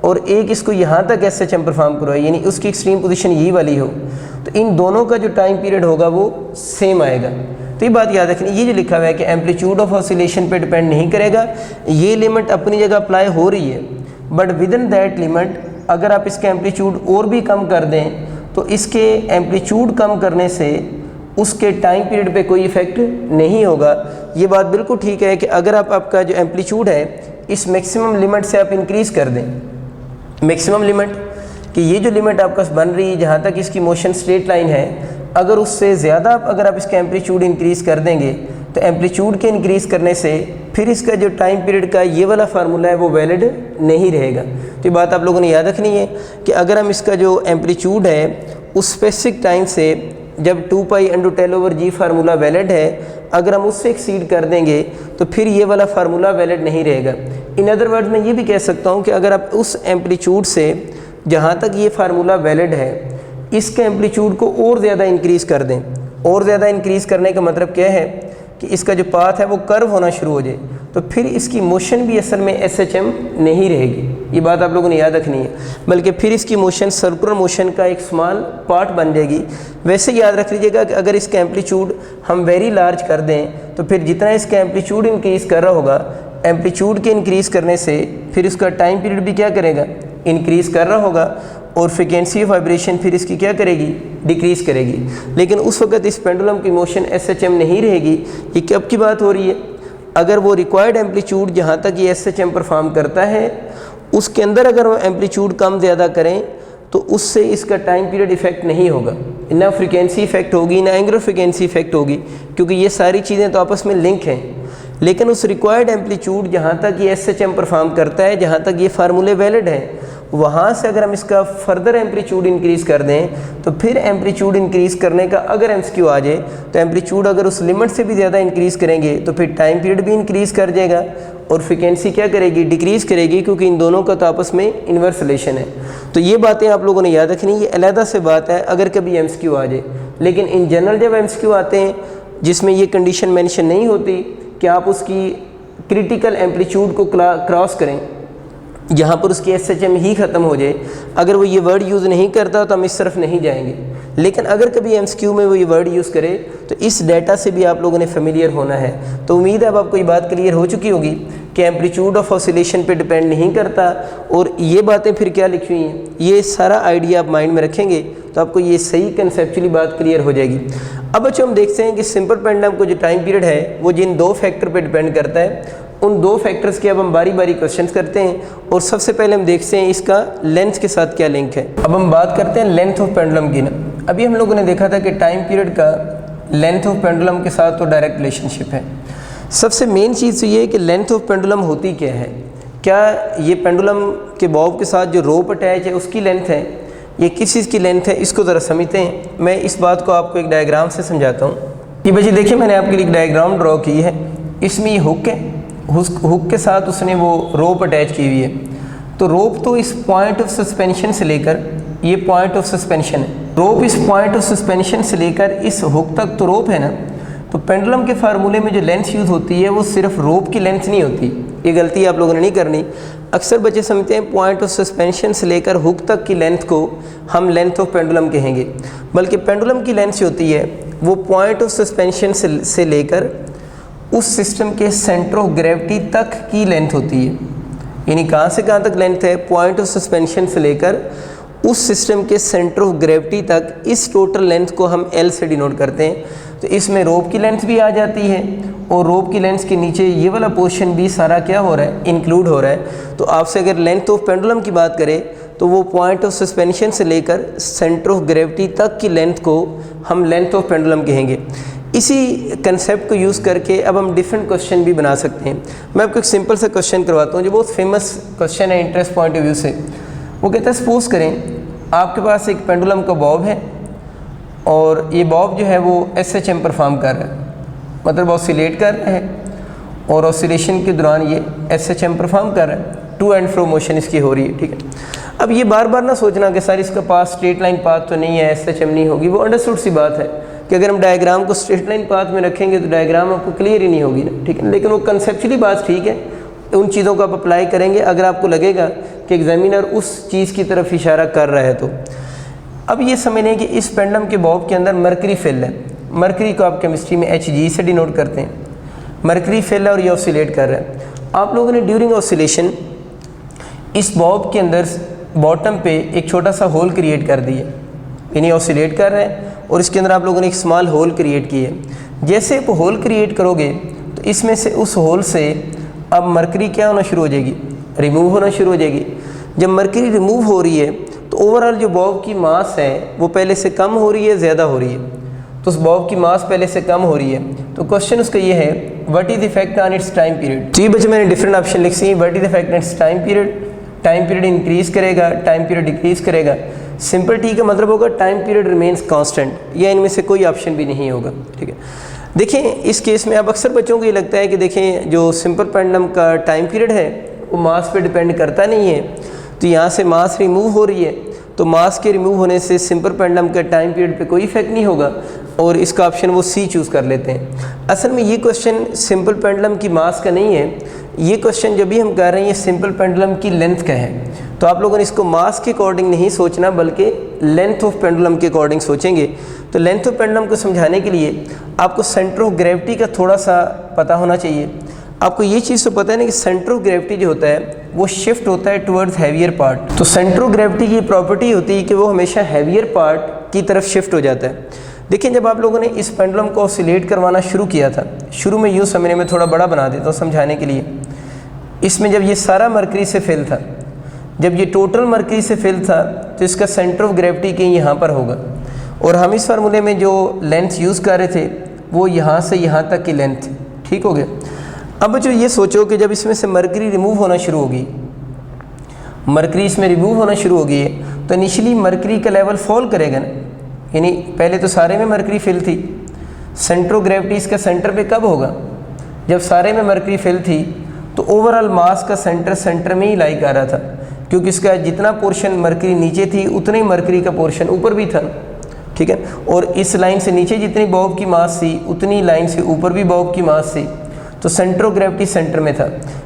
और एक इसको यहाँ तक SHM परफॉर्म करवाए, यानी उसकी एक्सट्रीम पोजीशन यही वाली हो, तो इन दोनों का जो टाइम पीरियड होगा वो सेम आएगा। तो ये बात याद रखनी, ये जो लिखा हुआ है कि एम्पलीट्यूड ऑफ ऑसिलेशन पे डिपेंड नहीं करेगा, ये लिमिट अपनी जगह अप्लाई हो रही है, but with in that limit अगर आप इसके एम्पलीट्यूड और भी कम कर दें तो इसके एम्पलीट्यूड कम करने से उसके टाइम पीरियड पे कोई इफ़ेक्ट नहीं होगा। ये बात बिल्कुल ठीक है कि अगर आपका जो एम्पलीट्यूड है इस मैक्सिमम लिमिट से आप इंक्रीज़ कर दें, मैक्सिमम लिमिट कि ये जो लिमिट आपका बन रही है जहाँ तक इसकी मोशन स्ट्रेट लाइन है, अगर उससे ज़्यादा अगर आप इसका एम्पलीट्यूड इंक्रीज़ कर देंगे तो एम्पलीट्यूड के इंक्रीज़ करने से फिर इसका जो टाइम पीरियड का ये वाला फार्मूला है वो वैलिड नहीं रहेगा। तो ये बात आप लोगों ने याद रखनी है कि अगर हम इसका जो एम्पलीट्यूड है उस स्पेसिफिक टाइम से जब 2π/10⁻⁰ फार्मूला वैलिड है, अगर हम उससे एक्सीड कर देंगे तो फिर ये वाला फार्मूला वैलिड नहीं रहेगा। इन अदर वर्ड्स मैं ये भी कह सकता हूँ कि अगर आप उस एम्पलीट्यूड से जहाँ तक ये फार्मूला वैलिड है इसके एम्पलीट्यूड को और ज़्यादा इंक्रीज़ कर दें, और ज़्यादा इंक्रीज़ करने का मतलब क्या है कि इसका जो पाथ है वो कर्व होना शुरू हो जाए, तो फिर इसकी मोशन भी असल में SHM नहीं रहेगी। ये बात आप लोगों ने याद रखनी है, बल्कि फिर इसकी मोशन सर्कुलर मोशन का एक स्मॉल पार्ट बन जाएगी। वैसे याद रख लीजिएगा कि अगर इसका एम्पलीट्यूड हम वेरी लार्ज कर दें तो फिर जितना इसका एम्पलीट्यूड इंक्रीज़ कर रहा होगा, एम्पलीट्यूड के इंक्रीज़ करने से फिर उसका टाइम पीरियड भी क्या करेगा, इंक्रीज़ कर रहा होगा, और फ्रीक्वेंसी ऑफ वाइब्रेशन फिर इसकी क्या करेगी, डिक्रीज़ करेगी। लेकिन उस वक्त इस पेंडुलम की मोशन SHM नहीं रहेगी। ये कब की बात हो रही है, अगर वो रिक्वायर्ड एम्पलीट्यूड जहाँ तक ये SHM परफॉर्म करता है उसके अंदर अगर वो एम्पलीट्यूड कम ज़्यादा करें तो उससे इसका टाइम पीरियड इफेक्ट नहीं होगा, ना फ्रीक्वेंसी इफेक्ट होगी ना एंगुलर फ्रीक्वेंसी इफेक्ट होगी, क्योंकि ये सारी चीज़ें तो आपस में लिंक हैं। लेकिन उस रिक्वायर्ड एम्पलीट्यूड जहाँ तक ये SHM परफॉर्म करता है, जहाँ तक ये फार्मूले वैलिड हैं, वहाँ से अगर हम इसका फर्दर एम्पलीट्यूड इंक्रीज़ कर दें तो फिर एम्पलीट्यूड इंक्रीज़ करने का अगर MCQ आ जाए तो एम्पलीट्यूड अगर उस लिमिट से भी ज़्यादा इंक्रीज़ करेंगे तो फिर टाइम पीरियड भी इंक्रीज़ कर जाएगा और फ्रीक्वेंसी क्या करेगी, डिक्रीज़ करेगी, क्योंकि इन दोनों का तो आपस में इन्वर्स रिलेशन है। तो ये बातें आप लोगों ने याद रखनी, ये अलहदा से बात है अगर कभी MCQ आ जाए। लेकिन इन जनरल जब MCQ आते हैं जिसमें ये कंडीशन मेंशन नहीं होती कि आप उसकी क्रिटिकल एम्पलीट्यूड को क्रॉस करें जहाँ पर उसकी SHM ही ख़त्म हो जाए, अगर वो ये वर्ड यूज़ नहीं करता तो हम इस तरफ नहीं जाएंगे। लेकिन अगर कभी MCQ में वो ये वर्ड यूज़ करे तो इस डाटा से भी आप लोगों ने फेमिलियर होना है। तो उम्मीद है अब आपको ये बात क्लियर हो चुकी होगी कि एम्पलीट्यूड ऑफ ऑसिलेशन पे डिपेंड नहीं करता। और ये बातें फिर क्या लिखी हुई हैं, ये सारा आइडिया आप माइंड में रखेंगे तो आपको ये सही कंसेप्चुअली बात क्लियर हो जाएगी। अब बच्चों हम देखते हैं कि सिंपल पेंडुलम को जो टाइम पीरियड है वो जिन दो फैक्टर पे डिपेंड करता है, उन दो फैक्टर्स के अब हम बारी बारी क्वेश्चंस करते हैं। और सबसे पहले हम देखते हैं इसका लेंथ के साथ क्या लिंक है। अब हम बात करते हैं लेंथ ऑफ पेंडुलम की ना। अभी हम लोगों ने देखा था कि टाइम पीरियड का लेंथ ऑफ पेंडुलम के साथ तो डायरेक्ट रिलेशनशिप है। सबसे मेन चीज़ तो ये है कि लेंथ ऑफ पेंडुलम होती क्या है, क्या ये पेंडुलम के बॉब के साथ जो रोप अटैच है उसकी लेंथ है, ये किस चीज़ की लेंथ है, इसको ज़रा समझते हैं। मैं इस बात को आपको एक डायग्राम से समझाता हूँ। कि बच्चे देखिए मैंने आपके लिए एक डायग्राम ड्रॉ की है, इसमें ये हुक है, हुक के साथ उसने वो रोप अटैच की हुई है। तो रोप तो इस पॉइंट ऑफ सस्पेंशन से लेकर ये पॉइंट ऑफ सस्पेंशन है, रोप इस पॉइंट ऑफ सस्पेंशन से लेकर इस हुक तक तो रोप है ना। तो पेंडुलम के फार्मूले में जो लेंथ यूज़ होती है वो सिर्फ रोप की लेंथ नहीं होती, ये गलती आप लोगों ने नहीं करनी। अक्सर बच्चे समझते हैं पॉइंट ऑफ सस्पेंशन से लेकर हुक तक की लेंथ को हम लेंथ ऑफ पेंडुलम कहेंगे, बल्कि पेंडुलम की लेंथ जो होती है वो पॉइंट ऑफ सस्पेंशन से लेकर उस सिस्टम के सेंटर ऑफ ग्रेविटी तक की लेंथ होती है। यानी कहाँ से कहाँ तक लेंथ है, पॉइंट ऑफ सस्पेंशन से लेकर उस सिस्टम के सेंटर ऑफ ग्रेविटी तक, इस टोटल लेंथ को हम L से डिनोट करते हैं। तो इसमें रोप की लेंथ भी आ जाती है और रोप की लेंथ के नीचे ये वाला पोर्शन भी सारा क्या हो रहा है, इंक्लूड हो रहा है। तो आपसे अगर लेंथ ऑफ पेंडुलम की बात करें तो वो पॉइंट ऑफ सस्पेंशन से लेकर सेंटर ऑफ ग्रेविटी तक की लेंथ को हम लेंथ ऑफ पेंडुलम कहेंगे। इसी कंसेप्ट को यूज़ करके अब हम डिफरेंट क्वेश्चन भी बना सकते हैं। मैं आपको एक सिंपल सा क्वेश्चन करवाता हूँ जो बहुत फेमस क्वेश्चन है इंटरेस्ट पॉइंट ऑफ व्यू से। वो कहता है सपोज करें आपके पास एक पेंडुलम का बॉब है और ये बॉब जो है वो SHM परफॉर्म कर रहा है, मतलब ऑसिलेट कर रहा है और ऑसिलेशन के दौरान ये SHM परफॉर्म कर रहा है, टू एंड फ्रो मोशन इसकी हो रही है, ठीक है। अब ये बार बार ना सोचना कि सर इसका पास स्ट्रेट लाइन पाथ तो नहीं है, SHM नहीं होगी। वो अंडरस्टूड सी बात है कि अगर हम डायग्राम को स्ट्रेट लाइन पाथ में रखेंगे तो डायग्राम आपको क्लियर ही नहीं होगी ना, ठीक है। लेकिन वो कंसेप्चुअली बात ठीक है, उन चीज़ों को आप अप्लाई करेंगे अगर आपको लगेगा कि एग्जामिनर उस चीज़ की तरफ इशारा कर रहा है। तो अब ये समझें कि इस पेंडुलम के बॉब के अंदर मरकरी फिल है। मरकरी को आप केमिस्ट्री में Hg से डिनोट करते हैं। मरकरी फिल है और ये ऑसिलेट कर रहा है। आप लोगों ने ड्यूरिंग ऑसिलेशन इस बॉब के अंदर बॉटम पे एक छोटा सा होल क्रिएट कर दिया, यानी ऑसिलेट कर रहे हैं और इसके अंदर आप लोगों ने एक स्मॉल होल क्रिएट की है। जैसे आप होल क्रिएट करोगे तो इसमें से उस होल से अब मरकरी क्या होना शुरू हो जाएगी, रिमूव होना शुरू हो जाएगी। जब मरकरी रिमूव हो रही है तो ओवरऑल जो बॉब की मास है वो पहले से कम हो रही है, ज़्यादा हो रही है। तो उस बॉब की मास पहले से कम हो रही है। तो क्वेश्चन उसका ये है what is the effect on it's time period. तो ये बच्चे मैंने डिफरेंट ऑप्शन लिखे हैं। What is the effect on it's time period, time period increase करेगा, टाइम पीरियड डिक्रीज करेगा। सिंपल टी का मतलब होगा टाइम पीरियड रिमेन्स कांस्टेंट, या इनमें से कोई ऑप्शन भी नहीं होगा, ठीक है। देखें इस केस में अब अक्सर बच्चों को ये लगता है कि देखें जो सिंपल पेंडुलम का टाइम पीरियड है वो मास पे डिपेंड करता नहीं है। तो यहाँ से मास रिमूव हो रही है तो मास के रिमूव होने से सिंपल पेंडुलम का टाइम पीरियड पे कोई इफेक्ट नहीं होगा और इसका ऑप्शन वो सी चूज़ कर लेते हैं। असल में ये क्वेश्चन सिंपल पेंडुलम की मास का नहीं है, ये क्वेश्चन जब भी हम कर रहे हैं ये सिंपल पेंडुलम की लेंथ का है। तो आप लोगों ने इसको मास के अकॉर्डिंग नहीं सोचना बल्कि लेंथ ऑफ पेंडुलम के अकॉर्डिंग सोचेंगे। तो लेंथ ऑफ पेंडुलम को समझाने के लिए आपको सेंटर ऑफ ग्रेविटी का थोड़ा सा पता होना चाहिए। आपको ये चीज़ तो पता है ना कि सेंटर ऑफ ग्रेविटी जो होता है वो शिफ्ट होता है टुवर्ड्स हैवियर पार्ट। तो सेंटर ऑफ ग्रेविटी की प्रॉपर्टी होती है कि वो हमेशा हैवियर पार्ट की तरफ शिफ्ट हो जाता है। देखिए जब आप लोगों ने इस पेंडुलम को ऑसिलेट करवाना शुरू किया था, शुरू में यूँ समझने में थोड़ा बड़ा बना देता हूँ समझाने के लिए। इसमें जब ये सारा मरकरी से फिल था, जब ये टोटल मरकरी से फिल था तो इसका सेंटर ऑफ ग्रेविटी कहीं यहाँ पर होगा और हम इस फार्मूले में जो लेंथ यूज़ कर रहे थे वो यहाँ से यहाँ तक की लेंथ, ठीक हो गया। अब जो ये सोचो कि जब इसमें से मरकरी रिमूव होना शुरू होगी, मरकरी इसमें रिमूव होना शुरू होगी है तो इनिशियली मरकरी का लेवल फॉल करेगा ना, यानी पहले तो सारे में मरकरी फिल थी। सेंटर ऑफ ग्रेविटी इसका सेंटर पे कब होगा, जब सारे में मरकरी फिल थी। तो ओवरऑल मास का सेंटर में ही लाई कर रहा था क्योंकि इसका जितना पोर्शन मरकरी नीचे थी उतना ही मरकरी का पोर्शन ऊपर भी था, ठीक है। और इस लाइन से नीचे जितनी बॉब की मास थी उतनी लाइन से ऊपर भी बॉब की मास थी। तो सेंटर ऑफ ग्रेविटी सेंटर में था।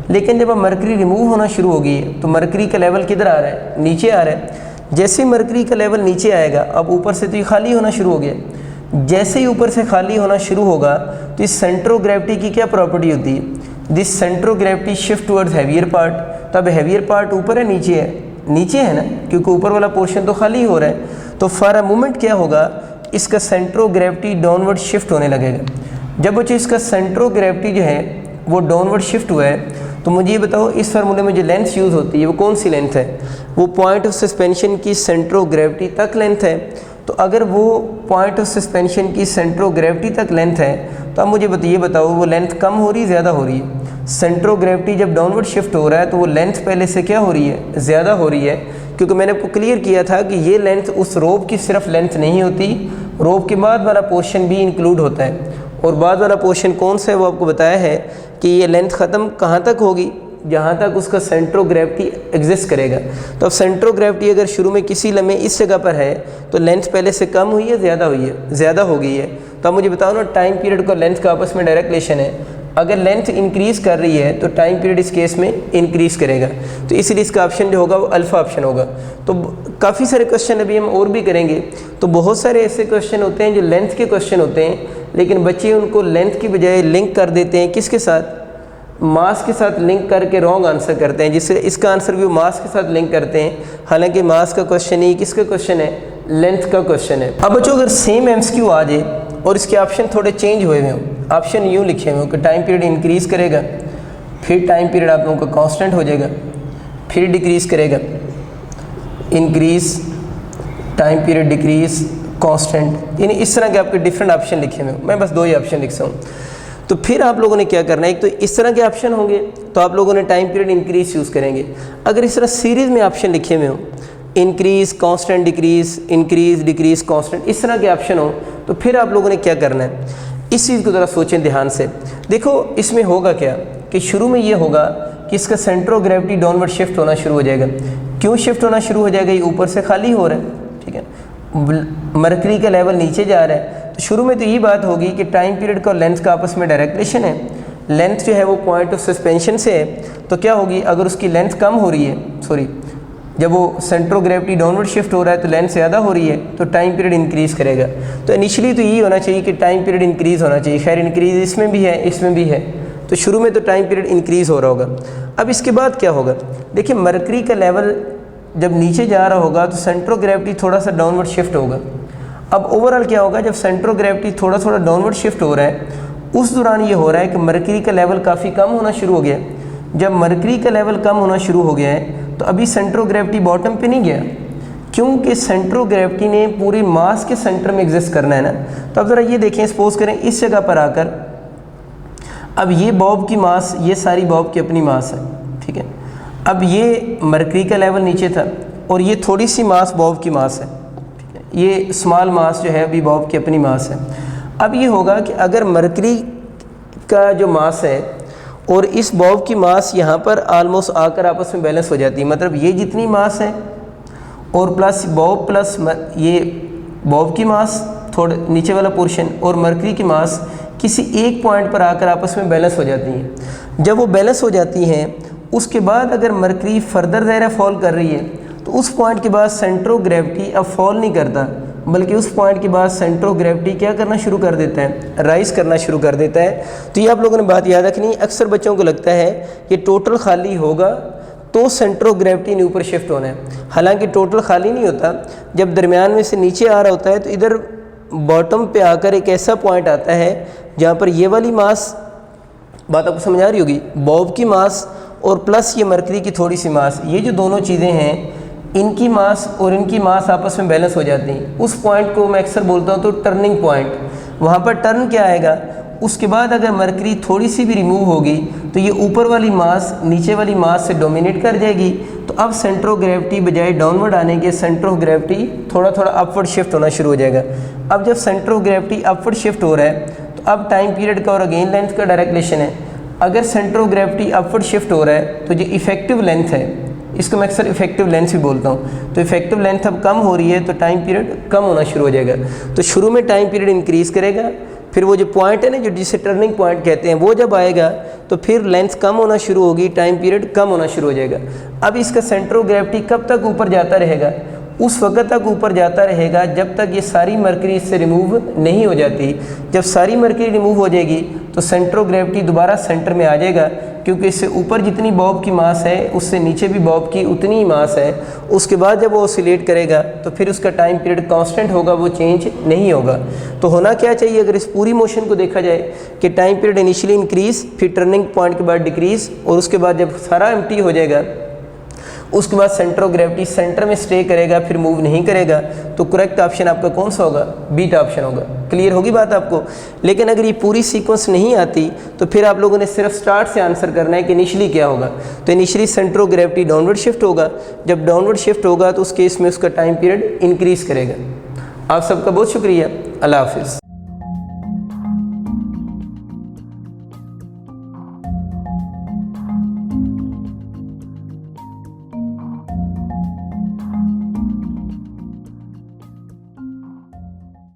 लेकिन जब अब मरकरी रिमूव होना शुरू हो गई तो मरकरी का लेवल किधर आ रहा है, नीचे आ रहा है। जैसे मरकरी का लेवल नीचे आएगा अब ऊपर से तो ये खाली होना शुरू हो गया। जैसे ही ऊपर से खाली होना शुरू होगा तो इस सेंटर ऑफ ग्रेविटी की क्या प्रॉपर्टी होती है, this centre of gravity shift towards heavier part. तब हैवियर पार्ट ऊपर है नीचे है, नीचे है ना, क्योंकि ऊपर वाला पोर्शन तो खाली हो रहा है। तो फॉर अ मोमेंट क्या होगा, इसका centre of gravity downward shift होने लगेगा। जब बच्चे इसका सेंटर ऑफ ग्रेविटी जो है वो डाउनवर्ड शिफ्ट हुआ है तो मुझे ये बताओ इस फार्मूले में जो लेंथ यूज़ होती है वो कौन सी लेंथ है, वो पॉइंट ऑफ सस्पेंशन की सेंटर ऑफ ग्रेविटी तक लेंथ है। तो अगर वो पॉइंट ऑफ सस्पेंशन की सेंटर ऑफ ग्रेविटी तक लेंथ है तो अब मुझे ये बताओ वो लेंथ कम हो रही है, ज़्यादा हो रही है। सेंटर ऑफ ग्रेविटी जब डाउनवर्ड शिफ्ट हो रहा है तो वो लेंथ पहले से क्या हो रही है, ज़्यादा हो रही है। क्योंकि मैंने आपको क्लियर किया था कि ये लेंथ उस रोप की सिर्फ लेंथ नहीं होती, रोप के बाद वाला पोर्शन भी इंक्लूड होता है। और बाद वाला पोर्शन कौन सा है वो आपको बताया है कि ये लेंथ ख़त्म कहाँ तक होगी, जहाँ तक उसका सेंटर ऑफ ग्रेविटी एग्जिस्ट करेगा। तो अब सेंटर ऑफ ग्रेविटी अगर शुरू में किसी लम्हे इस जगह पर है तो लेंथ पहले से कम हुई है, ज़्यादा हुई है, ज़्यादा हो गई है। तो अब मुझे बताओ ना टाइम पीरियड का लेंथ का आपस में डायरेक्ट रिलेशन है। अगर लेंथ इंक्रीज़ कर रही है तो टाइम पीरियड इस केस में इंक्रीज़ करेगा। तो इसलिए इसका ऑप्शन जो होगा वो अल्फ़ा ऑप्शन होगा। तो काफ़ी सारे क्वेश्चन अभी हम और भी करेंगे। तो बहुत सारे ऐसे क्वेश्चन होते हैं जो लेंथ के क्वेश्चन होते हैं लेकिन बच्चे उनको लेंथ की बजाय लिंक कर देते हैं किसके साथ, मास के साथ लिंक करके रॉन्ग आंसर करते हैं, जिससे इसका आंसर भी वो मास के साथ लिंक करते हैं, हालांकि मास का क्वेश्चन ही किसका क्वेश्चन है, लेंथ का क्वेश्चन है। अब बच्चों अगर सेम एमसीक्यू आ जाए और इसके ऑप्शन थोड़े चेंज हुए हुए हों, ऑप्शन यूँ लिखे हुए हों कि टाइम पीरियड इंक्रीज़ करेगा, फिर टाइम पीरियड आप लोगों का कांस्टेंट हो जाएगा, फिर डिक्रीज़ करेगा, increase, time period decrease, constant, यानी इस तरह के आपके डिफरेंट ऑप्शन लिखे हुए। मैं बस 2 ही ऑप्शन लिखता हूँ। तो फिर आप लोगों ने क्या करना है, एक तो इस तरह के ऑप्शन होंगे तो आप लोगों ने टाइम पीरियड इंक्रीज़ यूज़ करेंगे। अगर इस तरह सीरीज़ में ऑप्शन लिखे हुए हों, increase, constant, decrease, increase, decrease, constant, इस तरह के ऑप्शन हो तो फिर आप लोगों ने क्या करना है, इस चीज़ को ज़रा सोचें ध्यान से। देखो इसमें होगा क्या कि शुरू में ये होगा कि इसका centre of gravity downward shift होना शुरू हो जाएगा। क्यों शिफ्ट होना शुरू हो जाएगा, ये ऊपर से खाली हो रहा है, ठीक है, मरकरी का लेवल नीचे जा रहा है। तो शुरू में तो ये बात होगी कि टाइम पीरियड का और लेंथ का आपस में डायरेक्ट रिलेशन है। लेंथ जो है वो पॉइंट ऑफ सस्पेंशन से है, तो क्या होगी, अगर उसकी लेंथ कम हो रही है, जब वो centre of gravity downward shift हो रहा है तो लेंथ ज़्यादा हो रही है, तो टाइम पीरियड इंक्रीज़ करेगा। तो इनिशियली तो यही होना चाहिए कि टाइम पीरियड इंक्रीज़ होना चाहिए। खैर इंक्रीज़ इसमें भी है, इसमें भी है, तो शुरू में तो टाइम पीरियड इंक्रीज़ हो रहा होगा। अब इसके बाद क्या होगा, देखिए मरकरी का लेवल जब नीचे जा रहा होगा तो सेंटर ऑफ ग्रेविटी थोड़ा सा डाउनवर्ड शिफ्ट होगा। अब ओवरऑल क्या होगा, जब सेंटर ऑफ ग्रेविटी थोड़ा थोड़ा डाउनवर्ड शिफ्ट हो रहा है, उस दौरान ये हो रहा है कि मरकरी का लेवल काफ़ी कम होना शुरू हो गया। जब मरकरी का लेवल कम होना शुरू हो गया है तो अभी सेंटर ऑफ ग्रेविटी बॉटम पे नहीं गया, क्योंकि सेंटर ऑफ ग्रेविटी ने पूरी मास के सेंटर में एग्जिस्ट करना है ना। तो अब ज़रा ये देखें, सपोज करें इस जगह पर आकर, अब ये बॉब की मास, ये सारी बॉब की अपनी मास है, ठीक है। अब ये मरकरी का लेवल नीचे था और ये थोड़ी सी मास बॉब की मास है, ठीक है। ये स्मॉल मास जो है अभी बॉब की अपनी मास है। अब ये होगा कि अगर मरकरी का जो मास है और इस बॉब की मास यहाँ पर आलमोस्ट आकर आपस में बैलेंस हो जाती है, मतलब ये जितनी मास है और प्लस बॉब प्लस ये बॉब की मास थोड़े नीचे वाला पोर्शन और मरकरी की मास किसी एक पॉइंट पर आकर आपस में बैलेंस हो जाती हैं। जब वो बैलेंस हो जाती हैं उसके बाद अगर मरकरी फर्दर ज़रा फॉल कर रही है तो उस पॉइंट के बाद सेंटर ऑफ ग्रेविटी अब फॉल नहीं करता, बल्कि उस पॉइंट के बाद सेंटर ऑफ ग्रेविटी क्या करना शुरू कर देता है, राइज करना शुरू कर देता है। तो ये आप लोगों ने बात याद रखनी। अक्सर बच्चों को लगता है ये टोटल खाली होगा तो सेंटर ऑफ ग्रेविटी ने ऊपर शिफ्ट होना है, हालांकि टोटल खाली नहीं होता। जब दरमियान में से नीचे आ रहा होता है तो इधर बॉटम पे आकर एक ऐसा पॉइंट आता है जहाँ पर ये वाली मास, बात आपको समझ आ रही होगी, बॉब की मास और प्लस ये मरकरी की थोड़ी सी मास, ये जो दोनों चीज़ें हैं इनकी मास और इनकी मास आपस में बैलेंस हो जाती हैं। उस पॉइंट को मैं अक्सर बोलता हूँ तो टर्निंग पॉइंट। वहाँ पर टर्न क्या आएगा, उसके बाद अगर मरकरी थोड़ी सी भी रिमूव होगी तो ये ऊपर वाली मास नीचे वाली मास से डोमिनेट कर जाएगी। तो अब सेंटर ऑफ ग्रेविटी बजाय डाउनवर्ड आने के सेंटर ऑफ ग्रेविटी थोड़ा थोड़ा अपवर्ड शिफ्ट होना शुरू हो जाएगा। अब जब centre of gravity upward shift हो रहा है तो अब टाइम पीरियड का और अगेन लेंथ का डायरेक्ट रिलेशन है। अगर centre of gravity upward shift हो रहा है तो जो इफेक्टिव लेंथ है, इसको मैं अक्सर इफेक्टिव लेंथ भी बोलता हूँ, तो इफेक्टिव लेंथ अब कम हो रही है तो टाइम पीरियड कम होना शुरू हो जाएगा। तो शुरू में टाइम पीरियड इंक्रीज़ करेगा, फिर वो जो पॉइंट है ना जो जिसे टर्निंग पॉइंट कहते हैं वो जब आएगा तो फिर लेंथ कम होना शुरू होगी, टाइम पीरियड कम होना शुरू हो जाएगा। अब इसका सेंटर ऑफ ग्रेविटी कब तक ऊपर जाता रहेगा, उस वक्त तक ऊपर जाता रहेगा जब तक ये सारी मरकरी इससे रिमूव नहीं हो जाती। जब सारी मरकरी रिमूव हो जाएगी तो सेंटर ऑफ ग्रेविटी दोबारा सेंटर में आ जाएगा, क्योंकि इससे ऊपर जितनी बॉब की मास है उससे नीचे भी बॉब की उतनी ही मास है। उसके बाद जब वो ऑसिलेट करेगा तो फिर उसका टाइम पीरियड कांस्टेंट होगा, वो चेंज नहीं होगा। तो होना क्या चाहिए अगर इस पूरी मोशन को देखा जाए कि टाइम पीरियड इनिशियली इंक्रीज़, फिर टर्निंग पॉइंट के बाद डिक्रीज़, और उसके बाद जब सारा एम्प्टी हो जाएगा उसके बाद सेंटर ऑफ ग्रेविटी सेंटर में स्टे करेगा, फिर मूव नहीं करेगा। तो करेक्ट ऑप्शन आपका कौन सा होगा, बीटा ऑप्शन होगा। क्लियर होगी बात आपको। लेकिन अगर ये पूरी सीक्वेंस नहीं आती तो फिर आप लोगों ने सिर्फ स्टार्ट से आंसर करना है कि इनिशियली क्या होगा। तो initially centre of gravity downward shift होगा, जब डाउनवर्ड शिफ्ट होगा तो उस केस में उसका टाइम पीरियड इंक्रीज़ करेगा। आप सबका बहुत शुक्रिया, अल्लाह हाफिज़।